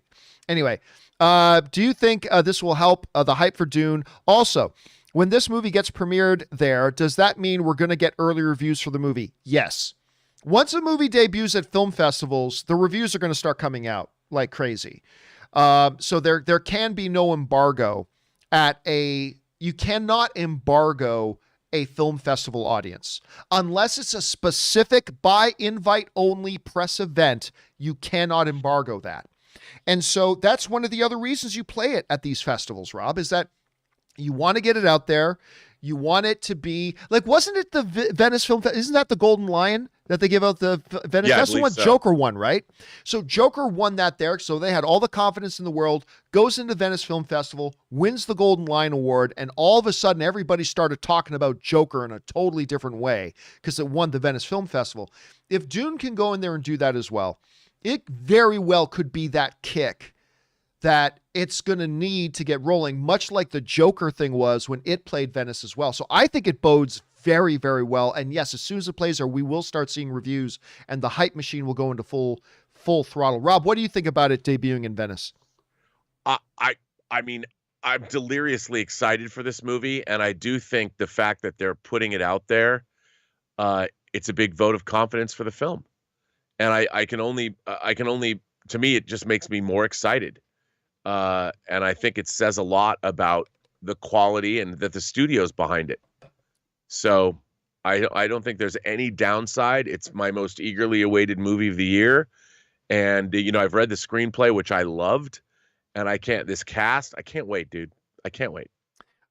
[SPEAKER 1] Anyway, do you think this will help the hype for Dune? Also, when this movie gets premiered there, does that mean we're going to get early reviews for the movie? Yes. Once a movie debuts at film festivals, the reviews are going to start coming out like crazy. So there can be no embargo you cannot embargo a film festival audience. Unless it's a specific by invite only press event, you cannot embargo that. And so that's one of the other reasons you play it at these festivals, Rob, is that you want to get it out there. You want it to be like, wasn't it the Venice Film Festival? Isn't that the Golden Lion that they give out the Venice?
[SPEAKER 2] Yeah,
[SPEAKER 1] that's the one
[SPEAKER 2] so.
[SPEAKER 1] Joker won, right? So Joker won that there. So they had all the confidence in the world, goes into Venice Film Festival, wins the Golden Lion Award. And all of a sudden, everybody started talking about Joker in a totally different way because it won the Venice Film Festival. If Dune can go in there and do that as well, it very well could be that kick that it's going to need to get rolling, much like the Joker thing was when it played Venice as well. So I think it bodes very, very well. And yes, as soon as it plays there, we will start seeing reviews and the hype machine will go into full throttle. Rob, what do you think about it debuting in Venice?
[SPEAKER 2] I mean, I'm deliriously excited for this movie. And I do think the fact that they're putting it out there, it's a big vote of confidence for the film. And I can only, to me, it just makes me more excited. And I think it says a lot about the quality and that the studio's behind it. So I don't think there's any downside. It's my most eagerly awaited movie of the year. And, I've read the screenplay, which I loved. And this cast, I can't wait, dude. I can't wait.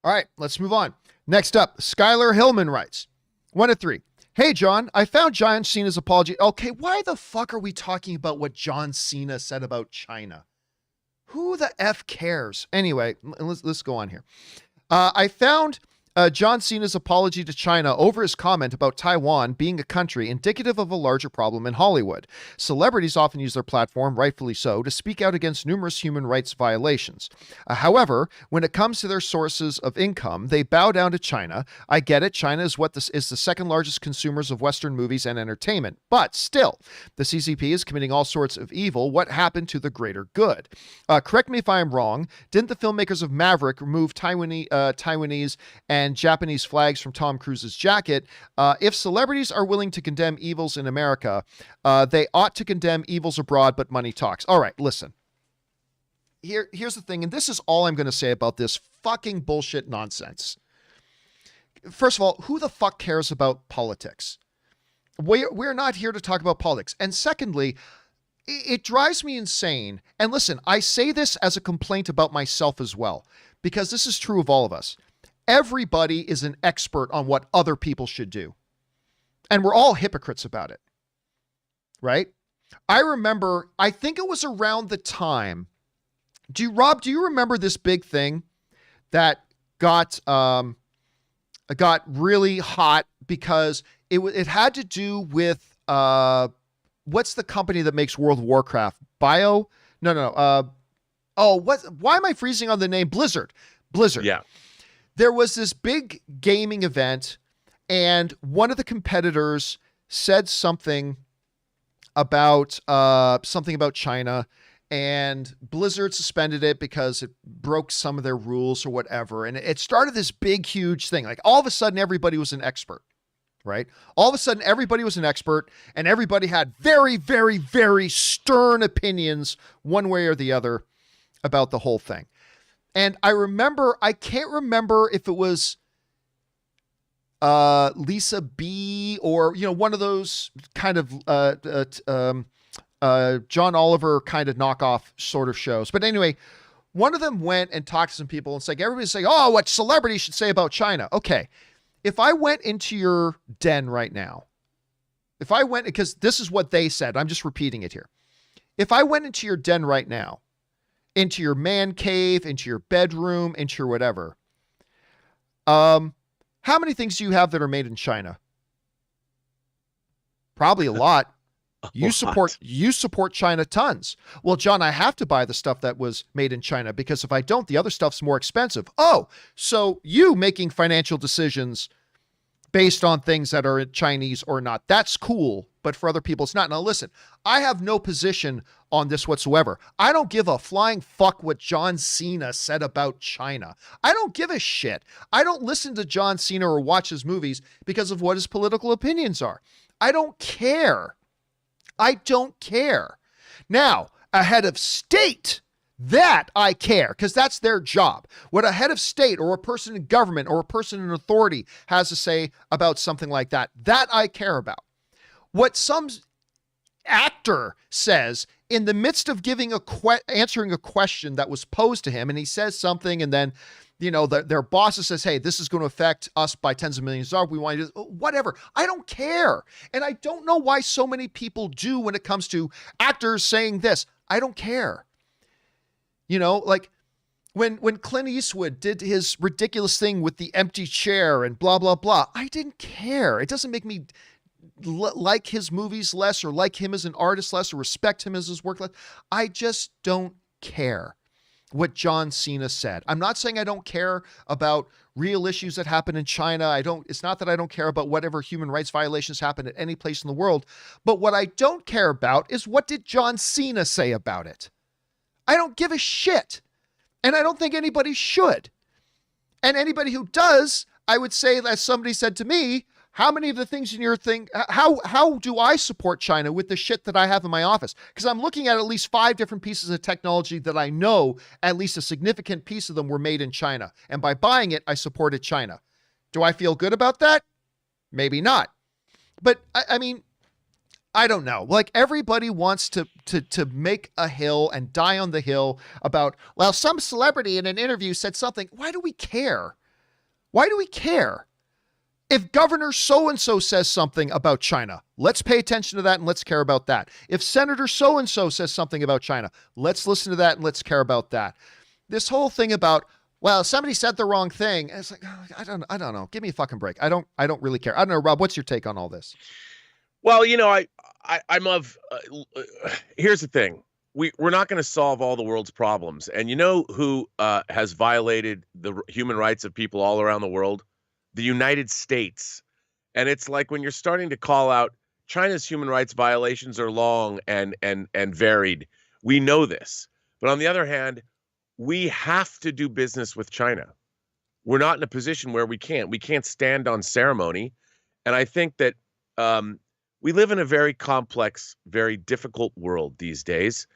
[SPEAKER 1] All right, let's move on. Next up, Skylar Hillman writes, 1 of 3. Hey, John, I found John Cena's apology. Okay, why the fuck are we talking about what John Cena said about China? Who the F cares? Anyway, let's go on here. I found John Cena's apology to China over his comment about Taiwan being a country indicative of a larger problem in Hollywood. Celebrities often use their platform, rightfully so, to speak out against numerous human rights violations. However, when it comes to their sources of income, they bow down to China. I get it. China is is the second largest consumers of Western movies and entertainment. But still, the CCP is committing all sorts of evil. What happened to the greater good? Correct me if I'm wrong. Didn't the filmmakers of Maverick remove Taiwanese and Japanese flags from Tom Cruise's jacket? If celebrities are willing to condemn evils in America, they ought to condemn evils abroad, but money talks. All right, listen. Here's the thing, and this is all I'm going to say about this fucking bullshit nonsense. First of all, who the fuck cares about politics? We're not here to talk about politics. And secondly, it drives me insane. And listen, I say this as a complaint about myself as well, because this is true of all of us. Everybody is an expert on what other people should do. And we're all hypocrites about it. Right? I remember, I think it was around the time. Rob, do you remember this big thing that got really hot because it had to do with what's the company that makes World of Warcraft? Why am I freezing on the name? Blizzard.
[SPEAKER 2] Yeah.
[SPEAKER 1] There was this big gaming event, and one of the competitors said something about China, and Blizzard suspended it because it broke some of their rules or whatever. And it started this big, huge thing. Like all of a sudden, everybody was an expert, right? All of a sudden, everybody was an expert, and everybody had very, very, very stern opinions one way or the other about the whole thing. And I can't remember if it was Lisa B or, one of those kind of John Oliver kind of knockoff sort of shows. But anyway, one of them went and talked to some people and said, everybody's saying, oh, what celebrities should say about China. Okay. If I went into your den right now, because this is what they said, I'm just repeating it here. If I went into your den right now, into your man cave, into your bedroom, into your whatever. How many things do you have that are made in China? Probably a lot. You support China tons. Well, John, I have to buy the stuff that was made in China because if I don't, the other stuff's more expensive. Oh, so you making financial decisions based on things that are Chinese or not. That's cool, but for other people, it's not. Now, listen, I have no position on this whatsoever. I don't give a flying fuck what John Cena said about China. I don't give a shit. I don't listen to John Cena or watch his movies because of what his political opinions are. I don't care. I don't care. Now, a head of state, that I care, because that's their job. What a head of state or a person in government or a person in authority has to say about something like that, that I care about. What some actor says in the midst of answering a question that was posed to him, and he says something, and then their boss says, hey, this is going to affect us by tens of millions of dollars. We want you to, whatever. I don't care. And I don't know why so many people do when it comes to actors saying this. I don't care. Like when Clint Eastwood did his ridiculous thing with the empty chair and blah, blah, blah, I didn't care. It doesn't make me like his movies less or like him as an artist less or respect him as his work less. I just don't care what John Cena said. I'm not saying I don't care about real issues that happen in China. It's not that I don't care about whatever human rights violations happen at any place in the world. But what I don't care about is what did John Cena say about it? I don't give a shit. And I don't think anybody should. And anybody who does, I would say, as somebody said to me, how many of the things in your thing, how do I support China with the shit that I have in my office? Because I'm looking at least 5 different pieces of technology that I know at least a significant piece of them were made in China. And by buying it, I supported China. Do I feel good about that? Maybe not. But I mean, I don't know. Like everybody wants to make a hill and die on the hill about, well, some celebrity in an interview said something. Why do we care? Why do we care? If Governor so-and-so says something about China, let's pay attention to that and let's care about that. If Senator so-and-so says something about China, let's listen to that and let's care about that. This whole thing about, well, somebody said the wrong thing. It's like, I don't know. Give me a fucking break. I don't really care. I don't know, Rob, what's your take on all this?
[SPEAKER 2] Well, I'm of, here's the thing. We're not going to solve all the world's problems. And you know who has violated the human rights of people all around the world? The United States. And it's like when you're starting to call out China's human rights violations are long and varied. We know this. But on the other hand, we have to do business with China. We're not in a position where we can't. We can't stand on ceremony. And I think that we live in a very complex, very difficult world these days.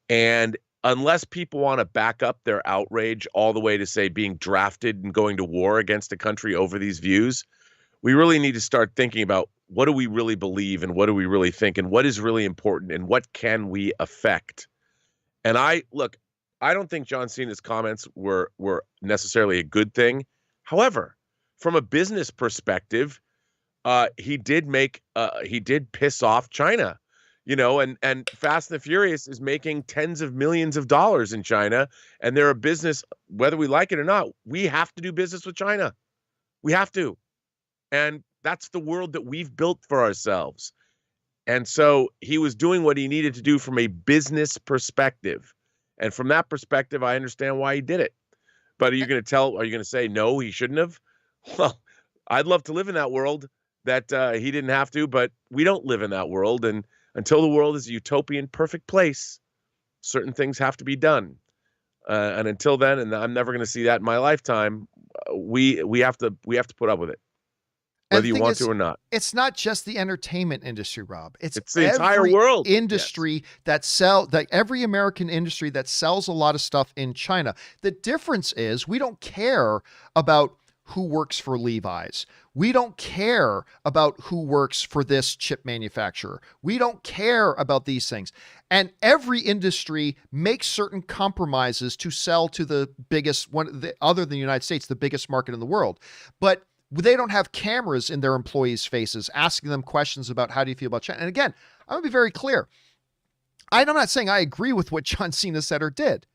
[SPEAKER 2] And unless people want to back up their outrage all the way to, say, being drafted and going to war against a country over these views, we really need to start thinking about what do we really believe and what do we really think and what is really important and what can we affect. And I don't think John Cena's comments were necessarily a good thing. However, from a business perspective, he did piss off China. And Fast and the Furious is making tens of millions of dollars in China, and they're a business, whether we like it or not, we have to do business with China. We have to. And that's the world that we've built for ourselves. And so he was doing what he needed to do from a business perspective. And from that perspective, I understand why he did it. But are you going to say, no, he shouldn't have? Well, I'd love to live in that world that he didn't have to, but we don't live in that world. And until the world is a utopian, perfect place, certain things have to be done. And until then, and I'm never going to see that in my lifetime, we have to put up with it, whether you want to or not.
[SPEAKER 1] It's not just the entertainment industry, Rob. It's
[SPEAKER 2] the entire world.
[SPEAKER 1] Industry yes. Every American industry that sells a lot of stuff in China. The difference is we don't care about who works for Levi's. We don't care about who works for this chip manufacturer. We don't care about these things. And every industry makes certain compromises to sell to the biggest one, other than the United States, the biggest market in the world. But they don't have cameras in their employees' faces asking them questions about how do you feel about China. And again, I'm going to be very clear. I'm not saying I agree with what John Cena said or did,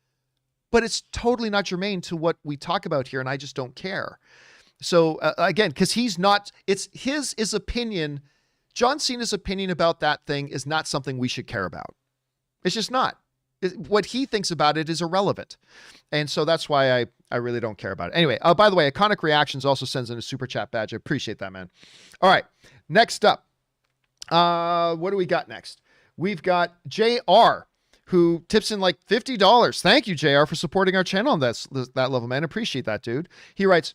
[SPEAKER 1] but it's totally not germane to what we talk about here, and I just don't care. So again, because it's his opinion, John Cena's opinion about that thing is not something we should care about. It's just not. What he thinks about it is irrelevant. And so that's why I really don't care about it. Anyway, by the way, Iconic Reactions also sends in a super chat badge. I appreciate that, man. All right, next up. What do we got next? We've got JR, who tips in like $50. Thank you, JR, for supporting our channel on that level, man. Appreciate that, dude. He writes,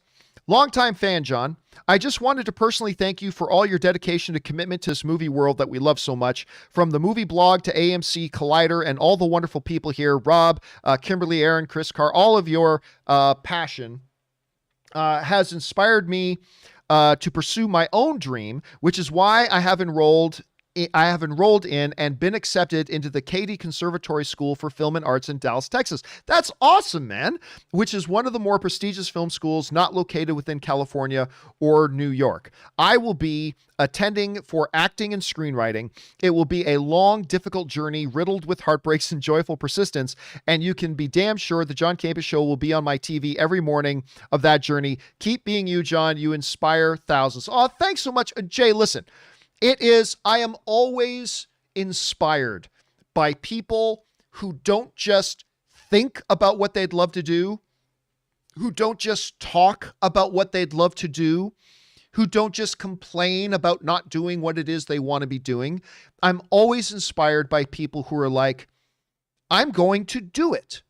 [SPEAKER 1] Longtime fan, John. I just wanted to personally thank you for all your dedication and commitment to this movie world that we love so much. From the movie blog to AMC, Collider, and all the wonderful people here, Rob, Kimberly, Aaron, Chris Carr, all of your passion has inspired me to pursue my own dream, which is why I have enrolled in and been accepted into the Katy Conservatory School for Film and Arts in Dallas, Texas. That's awesome, man, which is one of the more prestigious film schools not located within California or New York. I will be attending for acting and screenwriting. It will be a long, difficult journey riddled with heartbreaks and joyful persistence, and you can be damn sure the John Campea Show will be on my TV every morning of that journey. Keep being you, John. You inspire thousands. Oh, thanks so much. Jay, listen. I am always inspired by people who don't just think about what they'd love to do, who don't just talk about what they'd love to do, who don't just complain about not doing what it is they want to be doing. I'm always inspired by people who are like, I'm going to do it.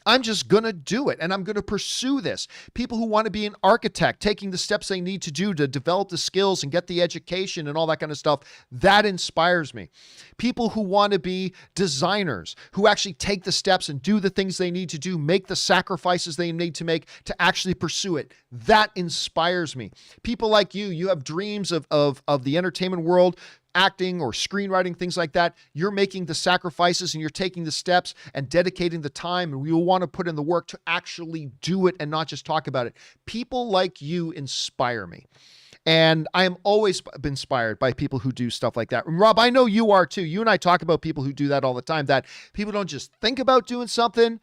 [SPEAKER 1] I'm just going to do it, and I'm going to pursue this. People who want to be an architect, taking the steps they need to do to develop the skills and get the education and all that kind of stuff, that inspires me. People who want to be designers, who actually take the steps and do the things they need to do, make the sacrifices they need to make to actually pursue it, that inspires me. People like you have dreams of the entertainment world, acting or screenwriting, things like that. You're making the sacrifices and you're taking the steps and dedicating the time, and you'll want to put in the work to actually do it and not just talk about it. People like you inspire me. And I am always inspired by people who do stuff like that. And Rob, I know you are too. You and I talk about people who do that all the time, that people don't just think about doing something,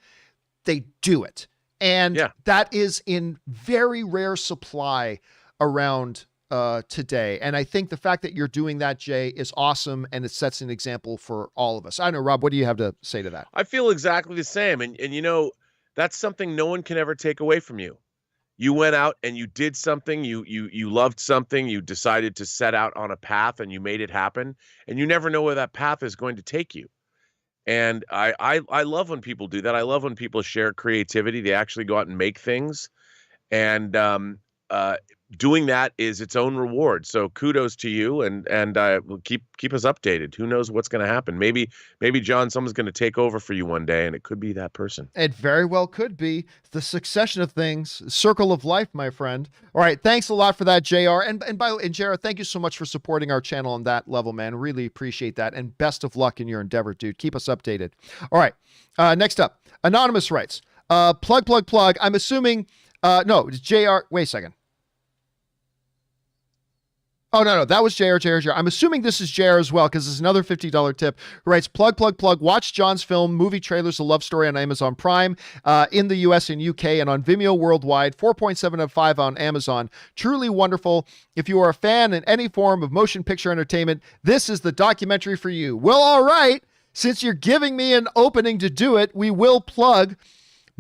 [SPEAKER 1] they do it. And that is in very rare supply around today. And I think the fact that you're doing that, Jay, is awesome, and it sets an example for all of us. I don't know, Rob, what do you have to say to that?
[SPEAKER 2] I feel exactly the same. And you know, that's something no one can ever take away from you. You went out and you did something, you loved something, you decided to set out on a path and you made it happen, and you never know where that path is going to take you. And I love when people do that. I love when people share creativity. They actually go out and make things. And doing that is its own reward. So kudos to you, and we'll keep us updated. Who knows what's going to happen? Maybe John, someone's going to take over for you one day, and it could be that person.
[SPEAKER 1] It very well could be. The succession of things, circle of life, my friend. All right, thanks a lot for that, JR. And by the way, JR, thank you so much for supporting our channel on that level, man. Really appreciate that, and best of luck in your endeavor, dude. Keep us updated. All right, next up, Anonymous writes, plug. I'm assuming, no, it's JR. Wait a second. Oh, no, that was JR. I'm assuming this is JR as well, because it's another $50 tip. Who writes, plug. Watch John's film, Movie Trailers, A Love Story on Amazon Prime in the US and UK, and on Vimeo worldwide, 4.7 out of 5 on Amazon. Truly wonderful. If you are a fan in any form of motion picture entertainment, this is the documentary for you. Well, all right. Since you're giving me an opening to do it, we will plug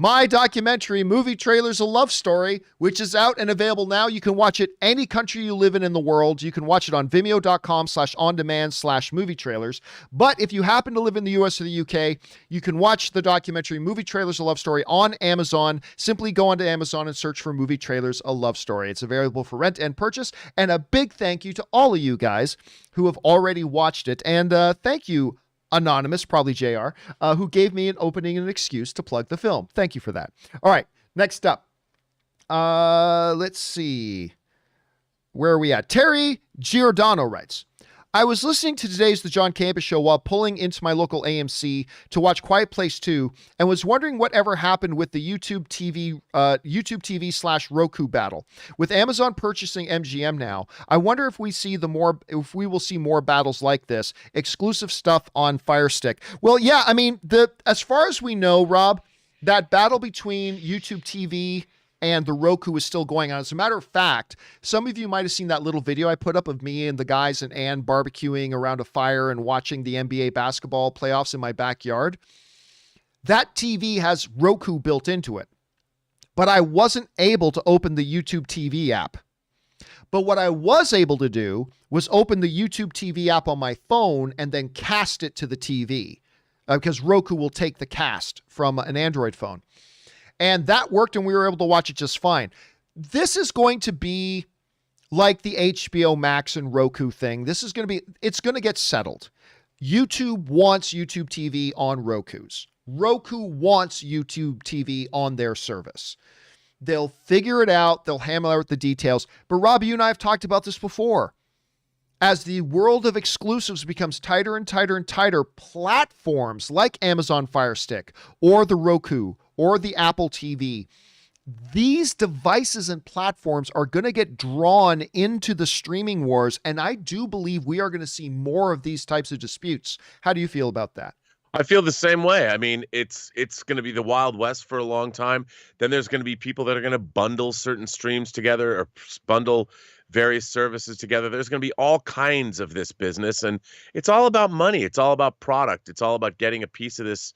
[SPEAKER 1] my documentary, Movie Trailers, A Love Story, which is out and available now. You can watch it any country you live in the world. You can watch it on vimeo.com/on-demand/movie trailers. But if you happen to live in the US or the UK, you can watch the documentary, Movie Trailers, A Love Story, on Amazon. Simply go onto Amazon and search for Movie Trailers, A Love Story. It's available for rent and purchase. And a big thank you to all of you guys who have already watched it. And thank you, Anonymous, probably JR, who gave me an opening and an excuse to plug the film. Thank you for that. All right, next up. Let's see. Where are we at? Terry Giordano writes, I was listening to today's The John Campea Show while pulling into my local AMC to watch Quiet Place 2 and was wondering whatever happened with the YouTube TV/Roku battle. With Amazon purchasing MGM now, I wonder if we will see more battles like this, exclusive stuff on Fire Stick. Well, yeah, I mean, as far as we know, Rob, that battle between YouTube TV and the Roku is still going on. As a matter of fact, some of you might have seen that little video I put up of me and the guys and Ann barbecuing around a fire and watching the NBA basketball playoffs in my backyard. That TV has Roku built into it, but I wasn't able to open the YouTube TV app. But what I was able to do was open the YouTube TV app on my phone and then cast it to the TV, because Roku will take the cast from an Android phone. And that worked, and we were able to watch it just fine. this is going to be like the HBO Max and Roku thing. It's going to get settled. YouTube wants YouTube TV on Roku's. Roku wants YouTube TV on their service. They'll figure it out. They'll hammer out the details. But Rob, you and I have talked about this before. As the world of exclusives becomes tighter and tighter and tighter, platforms like Amazon Fire Stick or the Roku or the Apple TV, these devices and platforms are going to get drawn into the streaming wars. And I do believe we are going to see more of these types of disputes. How do you feel about that?
[SPEAKER 2] I feel the same way. I mean, it's going to be the Wild West for a long time. Then there's going to be people that are going to bundle certain streams together or bundle various services together. There's going to be all kinds of this business, and it's all about money. It's all about product. It's all about getting a piece of this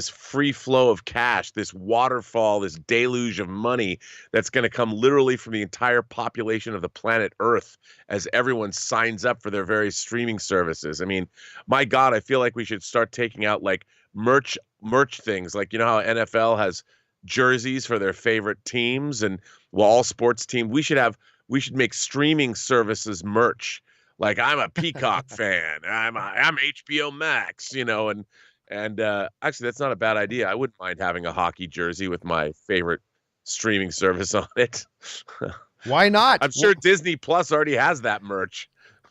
[SPEAKER 2] free flow of cash, this waterfall, this deluge of money that's going to come literally from the entire population of the planet Earth as everyone signs up for their various streaming services. I mean, my God, I feel like we should start taking out like merch things. Like, you know how NFL has jerseys for their favorite teams, and all sports teams, we should make streaming services merch. Like, I'm a Peacock fan. I'm HBO Max, and actually, that's not a bad idea. I wouldn't mind having a hockey jersey with my favorite streaming service on it.
[SPEAKER 1] Why not?
[SPEAKER 2] I'm sure Disney Plus already has that merch.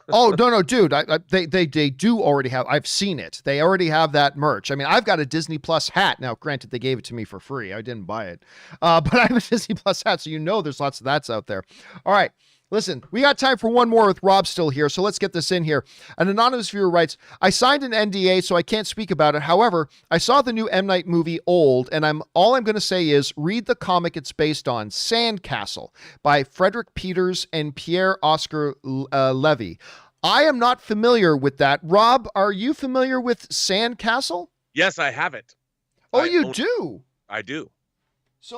[SPEAKER 1] Oh, no, dude. They do already have. I've seen it. They already have that merch. I mean, I've got a Disney Plus hat. Now, granted, they gave it to me for free. I didn't buy it. But I have a Disney Plus hat, so there's lots of that's out there. All right. Listen, we got time for one more with Rob still here, so let's get this in here. An anonymous viewer writes, I signed an NDA, so I can't speak about it. However, I saw the new M. Night movie, Old, and all I'm going to say is read the comic it's based on, Sandcastle, by Frederick Peters and Pierre Oscar Levy. I am not familiar with that. Rob, are you familiar with Sandcastle?
[SPEAKER 2] Yes, I have it.
[SPEAKER 1] Oh, you do?
[SPEAKER 2] I do.
[SPEAKER 1] So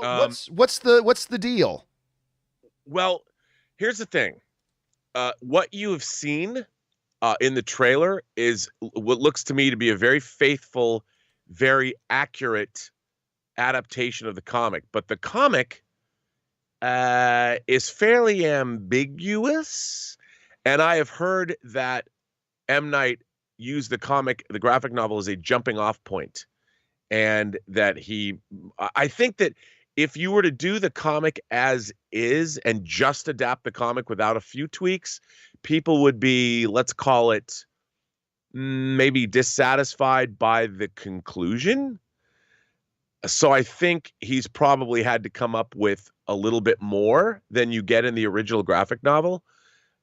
[SPEAKER 1] what's the deal?
[SPEAKER 2] Well, here's the thing. What you have seen in the trailer is what looks to me to be a very faithful, very accurate adaptation of the comic. But the comic is fairly ambiguous. And I have heard that M. Night used the graphic novel, as a jumping off point. And that I think that if you were to do the comic as is and just adapt the comic without a few tweaks, people would be, let's call it, maybe dissatisfied by the conclusion. So I think he's probably had to come up with a little bit more than you get in the original graphic novel.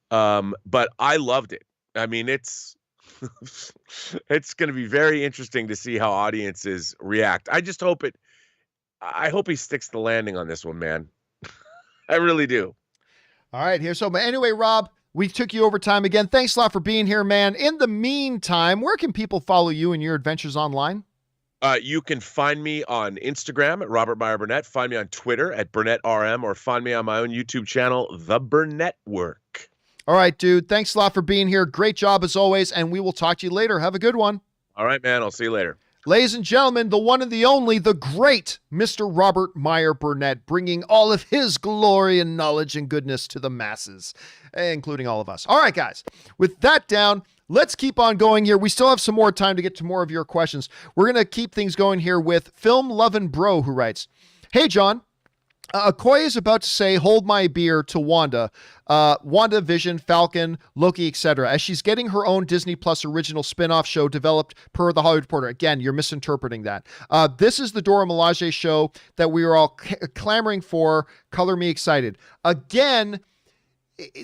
[SPEAKER 2] But I loved it. I mean, it's going to be very interesting to see how audiences react. I hope he sticks the landing on this one, man. I really do.
[SPEAKER 1] All right, but anyway, Rob, we took you over time again. Thanks a lot for being here, man. In the meantime, where can people follow you and your adventures online?
[SPEAKER 2] You can find me on Instagram at Robert Meyer Burnett. Find me on Twitter at BurnettRM, or find me on my own YouTube channel, The Burnett Work.
[SPEAKER 1] All right, dude. Thanks a lot for being here. Great job as always, and we will talk to you later. Have a good one.
[SPEAKER 2] All right, man. I'll see you later.
[SPEAKER 1] Ladies and gentlemen, the one and the only, the great Mr. Robert Meyer Burnett, bringing all of his glory and knowledge and goodness to the masses, including all of us. All right, guys, with that down, let's keep on going here. We still have some more time to get to more of your questions. We're going to keep things going here with Film Lovin' Bro, who writes, Hey, John. Okoye is about to say, hold my beer to Wanda, WandaVision, Falcon, Loki, etc., as she's getting her own Disney Plus original spin-off show developed per The Hollywood Reporter. Again, you're misinterpreting that. This is the Dora Milaje show that we were all clamoring for. Color me excited. Again,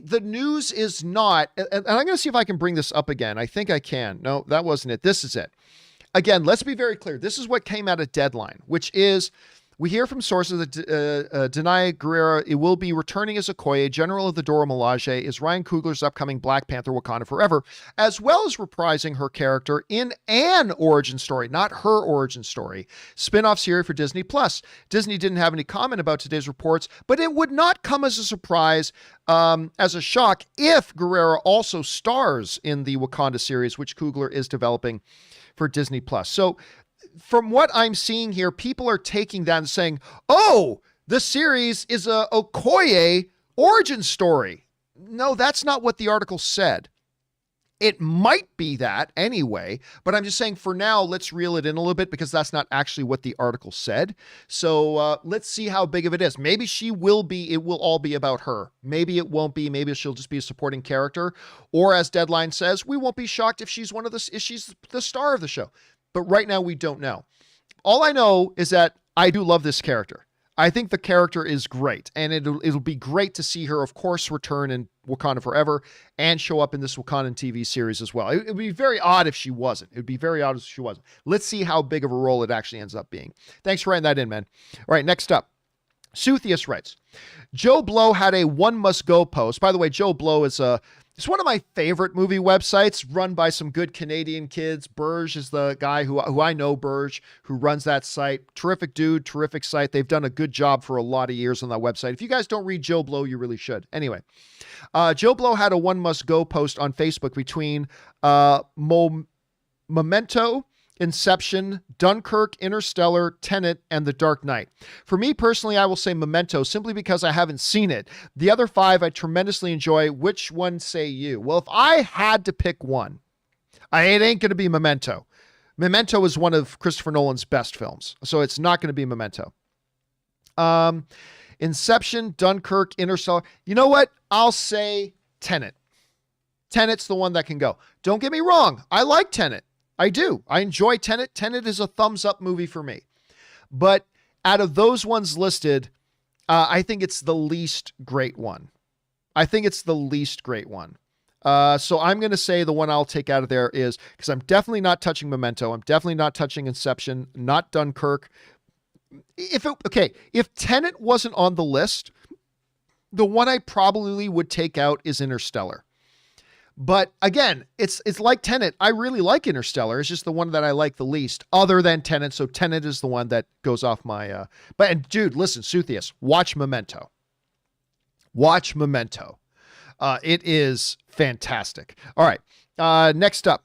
[SPEAKER 1] the news is not, and I'm going to see if I can bring this up again. I think I can. No, that wasn't it. This is it. Again, let's be very clear. This is what came out of Deadline, which is, we hear from sources that Danai Gurira will be returning as Okoye, General of the Dora Milaje, is Ryan Coogler's upcoming Black Panther Wakanda Forever, as well as reprising her character in an origin story, not her origin story, spin-off series for Disney+. Disney didn't have any comment about today's reports, but it would not come as a surprise, as a shock, if Gurira also stars in the Wakanda series, which Coogler is developing for Disney+. So, from what I'm seeing here, people are taking that and saying, oh, the series is a Okoye origin story. No, that's not what the article said. It might be that anyway, but I'm just saying for now, let's reel it in a little bit because that's not actually what the article said. So let's see how big of it is. Maybe it will all be about her. Maybe it won't be. Maybe she'll just be a supporting character. Or as Deadline says, we won't be shocked if she's she's the star of the show. But right now we don't know. All I know is that I do love this character. I think the character is great, and it'll be great to see her, of course, return in Wakanda Forever and show up in this Wakandan TV series as well. It would be very odd if she wasn't. It would be very odd if she wasn't. Let's see how big of a role it actually ends up being. Thanks for writing that in, man. All right, next up. Suthius writes, Joe Blow had a one must go post. By the way, Joe Blow is it's one of my favorite movie websites run by some good Canadian kids. Burge is the guy who I know, Burge, who runs that site. Terrific dude, terrific site. They've done a good job for a lot of years on that website. If you guys don't read Joe Blow, you really should. Anyway, Joe Blow had a one must go post on Facebook between Memento, Inception, Dunkirk, Interstellar, Tenet, and The Dark Knight. For me personally, I will say Memento simply because I haven't seen it. The other 5 I tremendously enjoy. Which one say you? Well, if I had to pick one, it ain't going to be Memento. Memento is one of Christopher Nolan's best films, so it's not going to be Memento. Inception, Dunkirk, Interstellar. You know what? I'll say Tenet. Tenet's the one that can go. Don't get me wrong. I like Tenet. I do. I enjoy Tenet. Tenet is a thumbs up movie for me. But out of those ones listed, I think it's the least great one. So I'm going to say the one I'll take out of there is, because I'm definitely not touching Memento. I'm definitely not touching Inception, not Dunkirk. If Tenet wasn't on the list, the one I probably would take out is Interstellar. But again, it's like Tenet. I really like Interstellar. It's just the one that I like the least other than Tenet. So Tenet is the one that goes off my, and dude, listen, Suthius, watch Memento. It is fantastic. All right. Next up.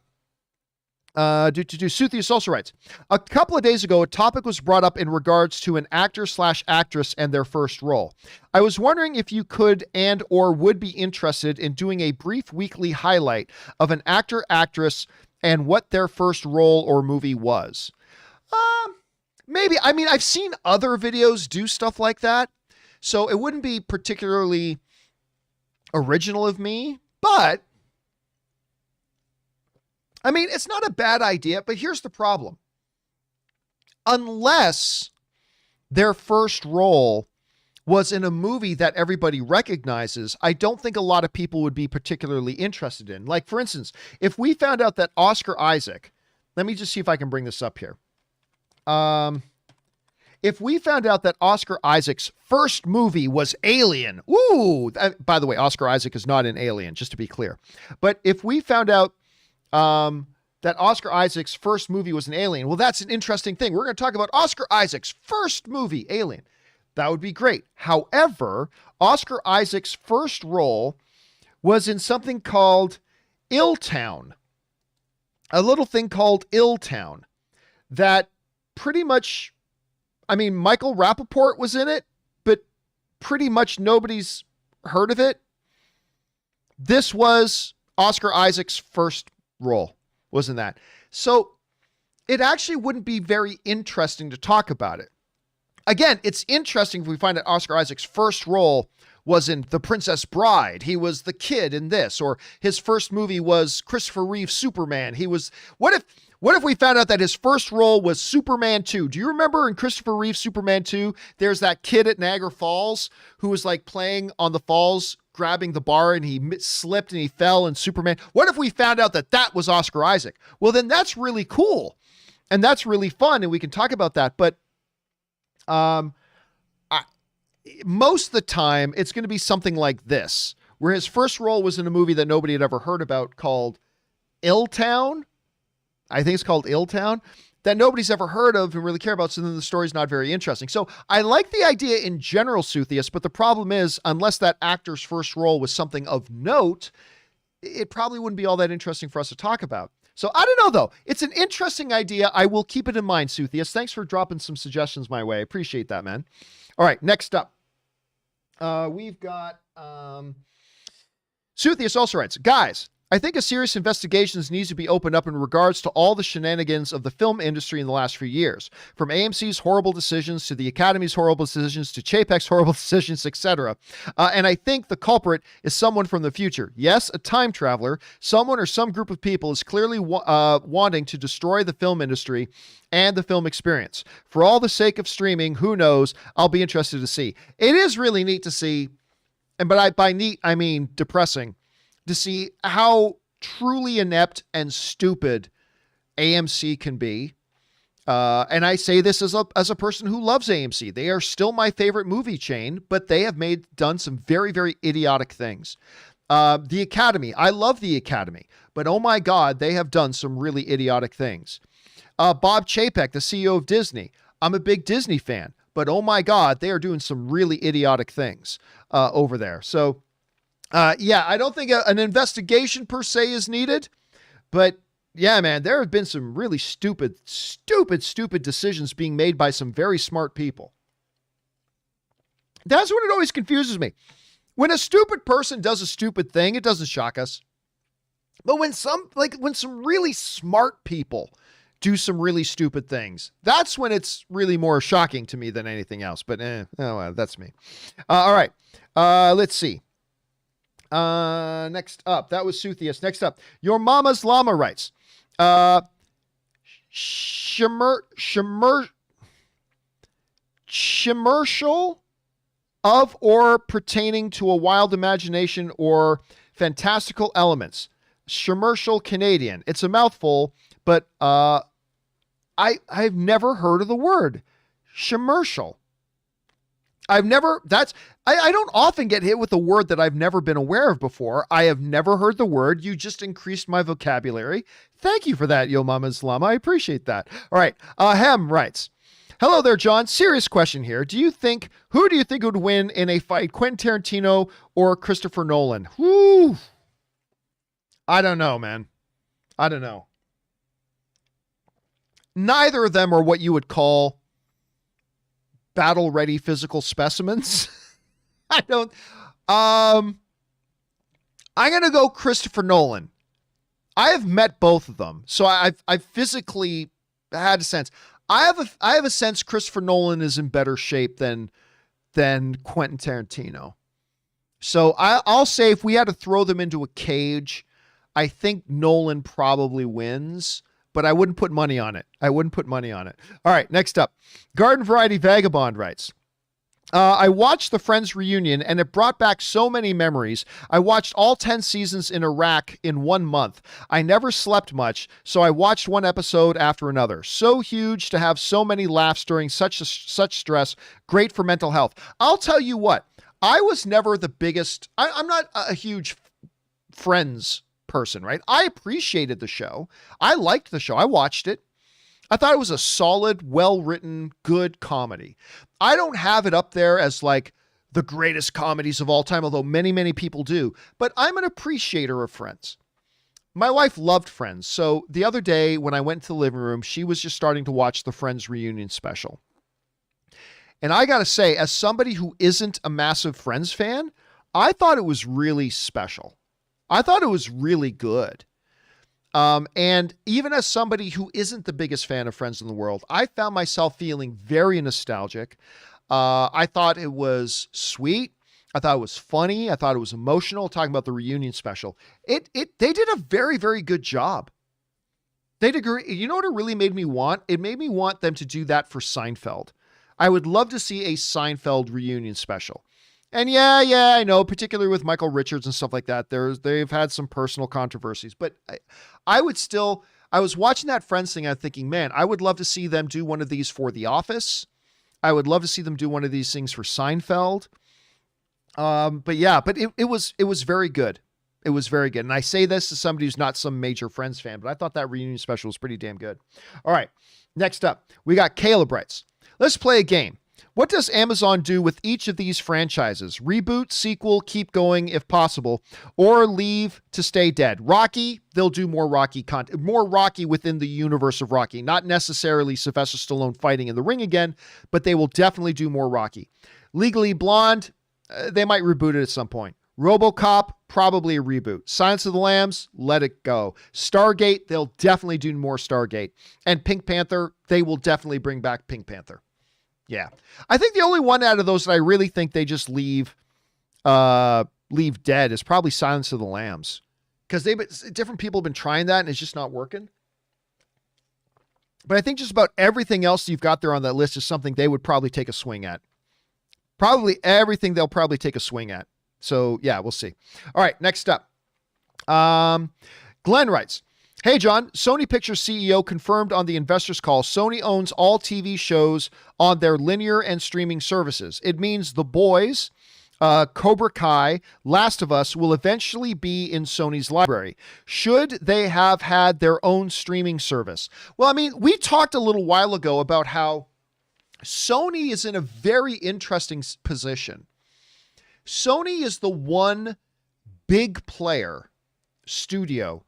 [SPEAKER 1] Suthius also writes, a couple of days ago, a topic was brought up in regards to an actor/actress and their first role. I was wondering if you could and or would be interested in doing a brief weekly highlight of an actor/actress and what their first role or movie was. Maybe. I mean, I've seen other videos do stuff like that, so it wouldn't be particularly original of me, but I mean, it's not a bad idea, but here's the problem. Unless their first role was in a movie that everybody recognizes, I don't think a lot of people would be particularly interested in. Like, for instance, if we found out that Oscar Isaac, let me just see if I can bring this up here. If we found out that Oscar Isaac's first movie was Alien, by the way, Oscar Isaac is not in Alien, just to be clear. But if we found out that Oscar Isaac's first movie was an Alien. Well, that's an interesting thing. We're going to talk about Oscar Isaac's first movie, Alien. That would be great. However, Oscar Isaac's first role was in something called Illtown. A little thing called Illtown that pretty much, I mean, Michael Rappaport was in it, but pretty much nobody's heard of it. This was Oscar Isaac's first role, wasn't that? So it actually wouldn't be very interesting to talk about it. Again, it's interesting if we find that Oscar Isaac's first role was in The Princess Bride. He was the kid in this, or his first movie was Christopher Reeve's Superman. What if we found out that his first role was Superman 2? Do you remember in Christopher Reeve's Superman 2, there's that kid at Niagara Falls who was like playing on the falls, grabbing the bar, and he slipped and he fell in Superman? What if we found out that that was Oscar Isaac? Well, then that's really cool. And that's really fun. And we can talk about that. But most of the time, it's going to be something like this, where his first role was in a movie that nobody had ever heard about called Illtown. I think it's called Illtown, that nobody's ever heard of and really care about. So then the story's not very interesting. So I like the idea in general, Suthius, but the problem is, unless that actor's first role was something of note, it probably wouldn't be all that interesting for us to talk about. So I don't know, though. It's an interesting idea. I will keep it in mind, Suthius. Thanks for dropping some suggestions my way. I appreciate that, man. All right, next up. We've got Suthius also writes, guys, I think a serious investigation needs to be opened up in regards to all the shenanigans of the film industry in the last few years, from AMC's horrible decisions to the Academy's horrible decisions to Chapek's horrible decisions, etc. And I think the culprit is someone from the future. Yes, a time traveler, someone or some group of people is clearly wanting to destroy the film industry and the film experience. For all the sake of streaming, who knows? I'll be interested to see. It is really neat to see, but by neat, I mean depressing, to see how truly inept and stupid AMC can be. And I say this as a person who loves AMC. They are still my favorite movie chain, but they have done some very, very idiotic things. The Academy, I love the Academy, but oh my God, they have done some really idiotic things. Bob Chapek, the CEO of Disney, I'm a big Disney fan, but oh my God, they are doing some really idiotic things over there. So, yeah, I don't think an investigation per se is needed, but yeah, man, there have been some really stupid decisions being made by some very smart people. That's what it always confuses me. When a stupid person does a stupid thing, it doesn't shock us. But when some really smart people do some really stupid things, that's when it's really more shocking to me than anything else. But that's me. All right, let's see. Next up, that was Suthius. Next up, Your Mama's Llama writes, Commercial of or pertaining to a wild imagination or fantastical elements. Commercial Canadian. It's a mouthful, but I've never heard of the word commercial. I don't often get hit with a word that I've never been aware of before. I have never heard the word. You just increased my vocabulary. Thank you for that, Yo Mama's Llama. I appreciate that. All right. Hem writes, hello there, John. Serious question here. Who do you think would win in a fight, Quentin Tarantino or Christopher Nolan? Whoo. I don't know, man. I don't know. Neither of them are what you would call battle-ready physical specimens. I'm going to go Christopher Nolan. I have met both of them, so I've physically had a sense. I have a sense Christopher Nolan is in better shape than Quentin Tarantino. So I'll say if we had to throw them into a cage, I think Nolan probably wins. But I wouldn't put money on it. All right, next up. Garden Variety Vagabond writes, I watched the Friends reunion and it brought back so many memories. I watched all 10 seasons in Iraq in 1 month. I never slept much, so I watched one episode after another. So huge to have so many laughs during such stress. Great for mental health. I'll tell you what, I was never the biggest, I'm not a huge Friends person, right? I appreciated the show. I liked the show. I watched it. I thought it was a solid, well-written, good comedy. I don't have it up there as like the greatest comedies of all time, although many, many people do, but I'm an appreciator of Friends. My wife loved Friends. So the other day when I went to the living room, she was just starting to watch the Friends reunion special. And I got to say, as somebody who isn't a massive Friends fan, I thought it was really special. I thought it was really good. And even as somebody who isn't the biggest fan of Friends in the world, I found myself feeling very nostalgic. I thought it was sweet. I thought it was funny. I thought it was emotional, talking about the reunion special. They did a very, very good job. They did. You know what it really made me want? It made me want them to do that for Seinfeld. I would love to see a Seinfeld reunion special. And yeah, I know, particularly with Michael Richards and stuff like that, they've had some personal controversies, but I was watching that Friends thing. I'm thinking, man, I would love to see them do one of these for The Office. I would love to see them do one of these things for Seinfeld. But it was very good. It was very good. And I say this as somebody who's not some major Friends fan, but I thought that reunion special was pretty damn good. All right. Next up, we got Caleb writes, let's play a game. What does Amazon do with each of these franchises? Reboot, sequel, keep going if possible, or leave to stay dead? Rocky, they'll do more Rocky content, more Rocky within the universe of Rocky. Not necessarily Sylvester Stallone fighting in the ring again, but they will definitely do more Rocky. Legally Blonde, they might reboot it at some point. RoboCop, probably a reboot. Silence of the Lambs, let it go. Stargate, they'll definitely do more Stargate. And Pink Panther, they will definitely bring back Pink Panther. Yeah. I think the only one out of those that I really think they just leave dead is probably Silence of the Lambs. Because different people have been trying that and it's just not working. But I think just about everything else you've got there on that list is something they would probably take a swing at. Probably everything they'll probably take a swing at. So, yeah, we'll see. All right, next up. Glenn writes, hey, John, Sony Pictures CEO confirmed on the investors call Sony owns all TV shows on their linear and streaming services. It means The Boys, Cobra Kai, Last of Us will eventually be in Sony's library. Should they have had their own streaming service? Well, I mean, we talked a little while ago about how Sony is in a very interesting position. Sony is the one big player studio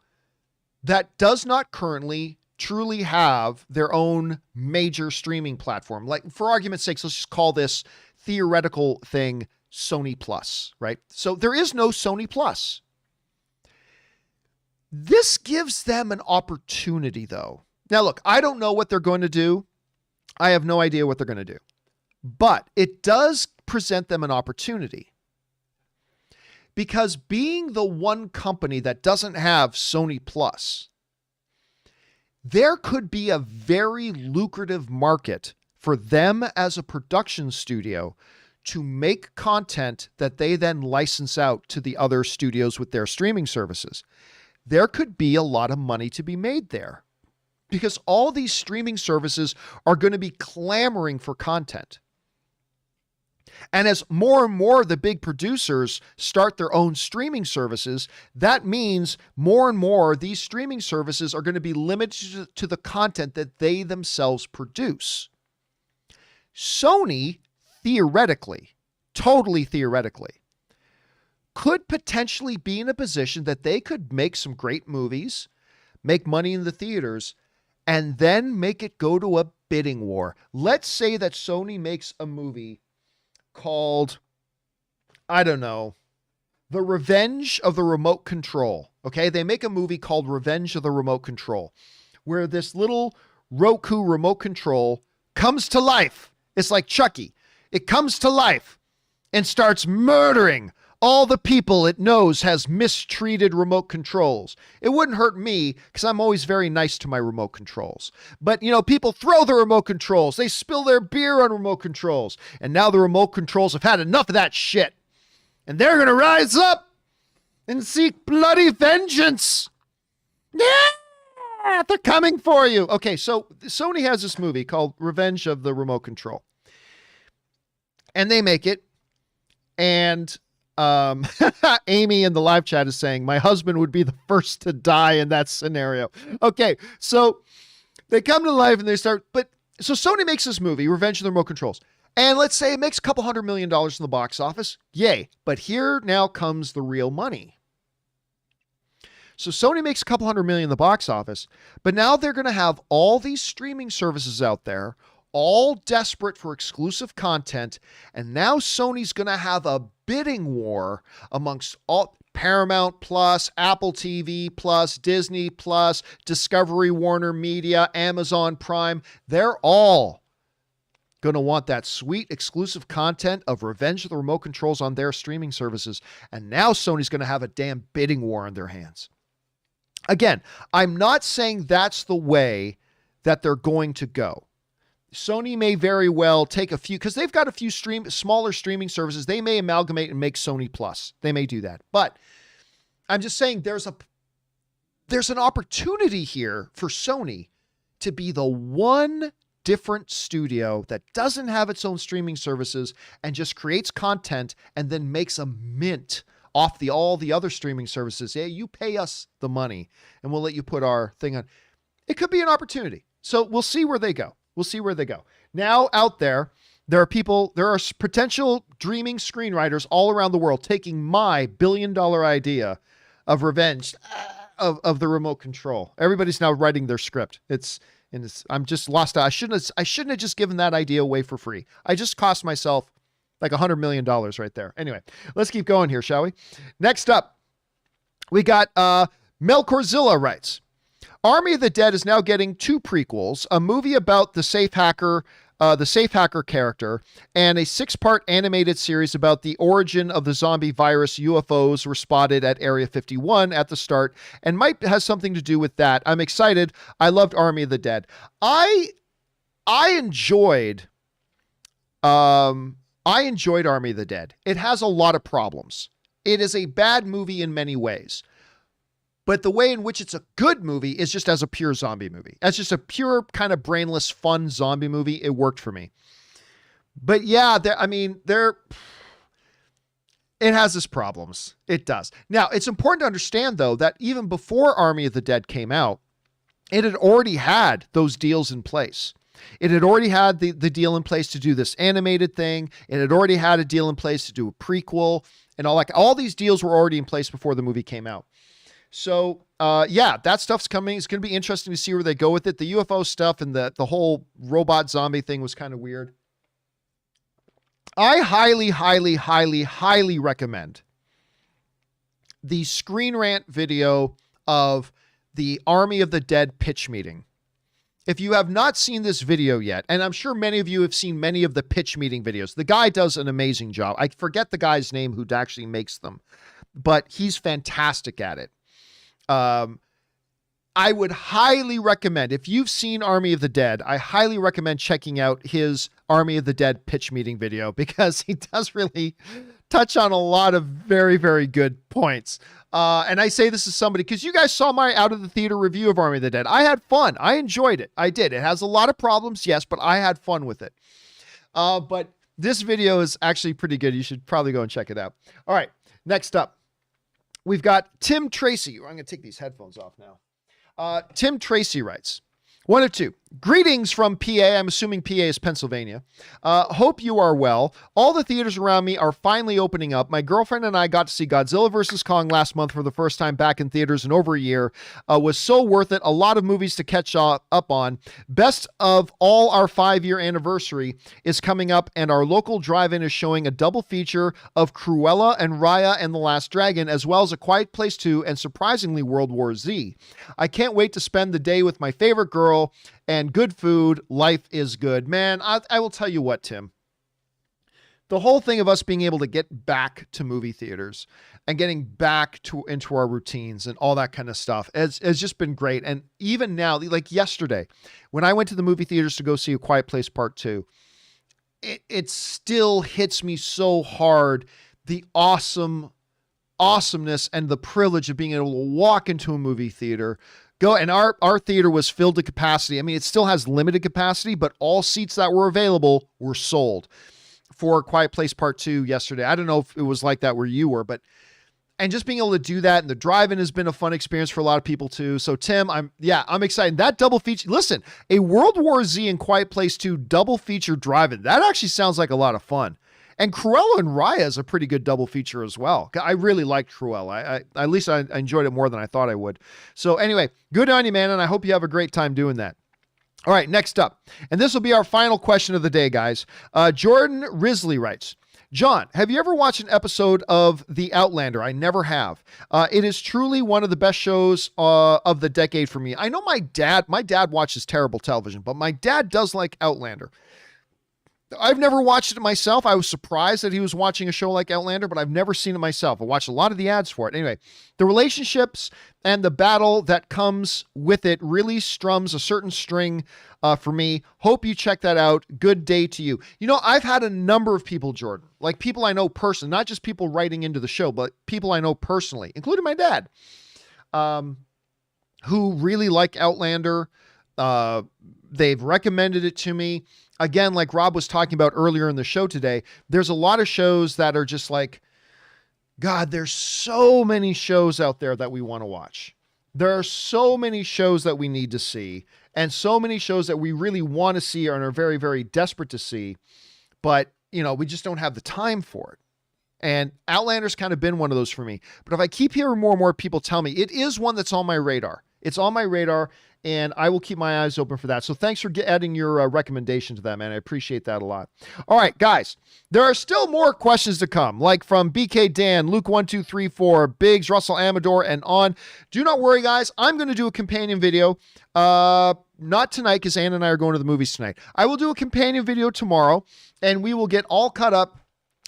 [SPEAKER 1] that does not currently truly have their own major streaming platform. Like, for argument's sake, let's just call this theoretical thing Sony Plus, right? So there is no Sony Plus. This gives them an opportunity, though. Now, look, I don't know what they're going to do. I have no idea what they're going to do. But it does present them an opportunity. Because being the one company that doesn't have Sony Plus, there could be a very lucrative market for them as a production studio to make content that they then license out to the other studios with their streaming services. There could be a lot of money to be made there because all these streaming services are going to be clamoring for content. And as more and more of the big producers start their own streaming services, that means more and more these streaming services are going to be limited to the content that they themselves produce. Sony, theoretically, totally theoretically, could potentially be in a position that they could make some great movies, make money in the theaters, and then make it go to a bidding war. Let's say that Sony makes a movie called, I don't know, The Revenge of the Remote Control. Okay, they make a movie called Revenge of the Remote Control, where this little Roku remote control comes to life. It's like Chucky. It comes to life and starts murdering all the people it knows has mistreated remote controls. It wouldn't hurt me because I'm always very nice to my remote controls. But, you know, people throw the remote controls. They spill their beer on remote controls. And now the remote controls have had enough of that shit. And they're going to rise up and seek bloody vengeance. Yeah, they're coming for you. Okay, so Sony has this movie called Revenge of the Remote Control. And they make it. And Amy in the live chat is saying, my husband would be the first to die in that scenario. Okay, so they come to life and they start, so Sony makes this movie, Revenge of the Remote Controls. And let's say it makes a couple $100 million in the box office. Yay. But here now comes the real money. So Sony makes a couple $100 million in the box office, but now they're going to have all these streaming services out there, all desperate for exclusive content. And now Sony's going to have a bidding war amongst all Paramount Plus, Apple TV Plus, Disney Plus, Discovery, Warner Media, Amazon Prime. They're all going to want that sweet exclusive content of Revenge of the Remote Controls on their streaming services. And now Sony's going to have a damn bidding war on their hands. Again, I'm not saying that's the way that they're going to go. Sony may very well take a few, because they've got a few smaller streaming services. They may amalgamate and make Sony Plus. They may do that. But I'm just saying there's an opportunity here for Sony to be the one different studio that doesn't have its own streaming services and just creates content and then makes a mint off all the other streaming services. Yeah, you pay us the money and we'll let you put our thing on. It could be an opportunity. So we'll see where they go. We'll see where they go. Now out there, There are potential dreaming screenwriters all around the world taking my billion-dollar idea of revenge of the remote control. Everybody's now writing their script. I'm just lost. I shouldn't have just given that idea away for free. I just cost myself like $100 million right there. Anyway, let's keep going here, shall we? Next up, we got Mel Corzilla writes, Army of the Dead is now getting 2 prequels, a movie about the safe hacker character, and a 6-part animated series about the origin of the zombie virus. UFOs were spotted at Area 51 at the start and might have something to do with that. I'm excited. I loved Army of the Dead. I enjoyed Army of the Dead. It has a lot of problems. It is a bad movie in many ways. But the way in which it's a good movie is just as a pure zombie movie. As just a pure kind of brainless, fun zombie movie. It worked for me. But yeah, it has its problems. It does. Now, it's important to understand, though, that even before Army of the Dead came out, it had already had those deals in place. It had already had the deal in place to do this animated thing. It had already had a deal in place to do a prequel and all these deals were already in place before the movie came out. So, that stuff's coming. It's going to be interesting to see where they go with it. The UFO stuff and the whole robot zombie thing was kind of weird. I highly, highly, highly, highly recommend the Screen Rant video of the Army of the Dead pitch meeting. If you have not seen this video yet, and I'm sure many of you have seen many of the pitch meeting videos, the guy does an amazing job. I forget the guy's name who actually makes them, but he's fantastic at it. I would highly recommend, if you've seen Army of the Dead, I highly recommend checking out his Army of the Dead pitch meeting video because he does really touch on a lot of very, very good points. And I say this as somebody, because you guys saw my out of the theater review of Army of the Dead. I had fun. I enjoyed it. I did. It has a lot of problems, yes, but I had fun with it. But this video is actually pretty good. You should probably go and check it out. All right, next up. We've got Tim Tracy. I'm going to take these headphones off now. Tim Tracy writes, 1 of 2. Greetings from PA. I'm assuming PA is Pennsylvania. Hope you are well. All the theaters around me are finally opening up. My girlfriend and I got to see Godzilla vs. Kong last month for the first time back in theaters in over a year. Was so worth it. A lot of movies to catch up on. Best of all, our 5-year anniversary is coming up, and our local drive-in is showing a double feature of Cruella and Raya and the Last Dragon, as well as A Quiet Place 2 and surprisingly World War Z. I can't wait to spend the day with my favorite girl and good food. Life is good. Man, I will tell you what, Tim. The whole thing of us being able to get back to movie theaters and getting back into our routines and all that kind of stuff has just been great. And even now, like yesterday, when I went to the movie theaters to go see A Quiet Place Part 2, it still hits me so hard, the awesomeness and the privilege of being able to walk into a movie theater, and our theater was filled to capacity. I mean, it still has limited capacity, but all seats that were available were sold for Quiet Place Part 2 yesterday. I don't know if it was like that where you were, and just being able to do that, and the drive-in has been a fun experience for a lot of people too. So Tim, I'm excited. That double feature, listen, a World War Z and Quiet Place 2 double feature drive-in, that actually sounds like a lot of fun. And Cruella and Raya is a pretty good double feature as well. I really liked Cruella. At least I enjoyed it more than I thought I would. So anyway, good on you, man, and I hope you have a great time doing that. All right, next up. And this will be our final question of the day, guys. Jordan Risley writes, John, have you ever watched an episode of The Outlander? I never have. It is truly one of the best shows of the decade for me. I know my dad watches terrible television, but my dad does like Outlander. I've never watched it myself. I was surprised that he was watching a show like Outlander, but I've never seen it myself. I watched a lot of the ads for it. Anyway, the relationships and the battle that comes with it really strums a certain string for me. Hope you check that out. Good day to you. You know, I've had a number of people, Jordan, like people I know personally, not just people writing into the show, but people I know personally, including my dad, who really like Outlander. They've recommended it to me. Again, like Rob was talking about earlier in the show today, there's a lot of shows that are just like, God, there's so many shows out there that we want to watch. There are so many shows that we need to see, and so many shows that we really want to see and are very, very desperate to see. but we just don't have the time for it. And Outlander's kind of been one of those for me. But if I keep hearing more and more people tell me, it is one that's on my radar. It's on my radar, and I will keep my eyes open for that. So thanks for adding your recommendation to that, man. I appreciate that a lot. All right, guys, there are still more questions to come, like from BK Dan, Luke1234, Biggs, Russell Amador, and on. Do not worry, guys. I'm going to do a companion video. Not tonight, because Ann and I are going to the movies tonight. I will do a companion video tomorrow, and we will get all caught up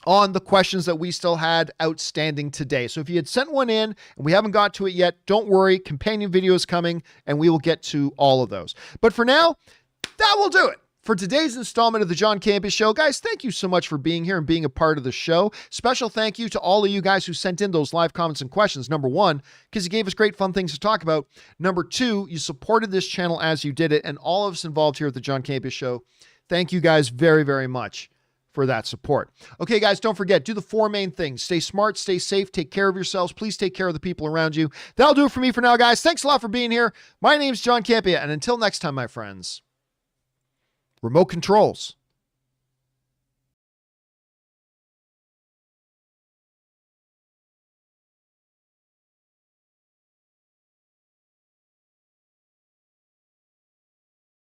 [SPEAKER 1] on the questions that we still had outstanding today. So if you had sent one in and we haven't got to it yet, don't worry. Companion video is coming, and we will get to all of those. But for now, that will do it for today's installment of the John Campea Show. Guys, thank you so much for being here and being a part of the show. Special thank you to all of you guys who sent in those live comments and questions. Number one, because you gave us great fun things to talk about. Number two, you supported this channel as you did it, and all of us involved here at the John Campea Show. Thank you guys very, very much for that support. Okay, guys, don't forget, do the four main things. Stay smart, stay safe, take care of yourselves. Please take care of the people around you. That'll do it for me for now, guys. Thanks a lot for being here. My name's John Campea, and until next time, my friends, remote controls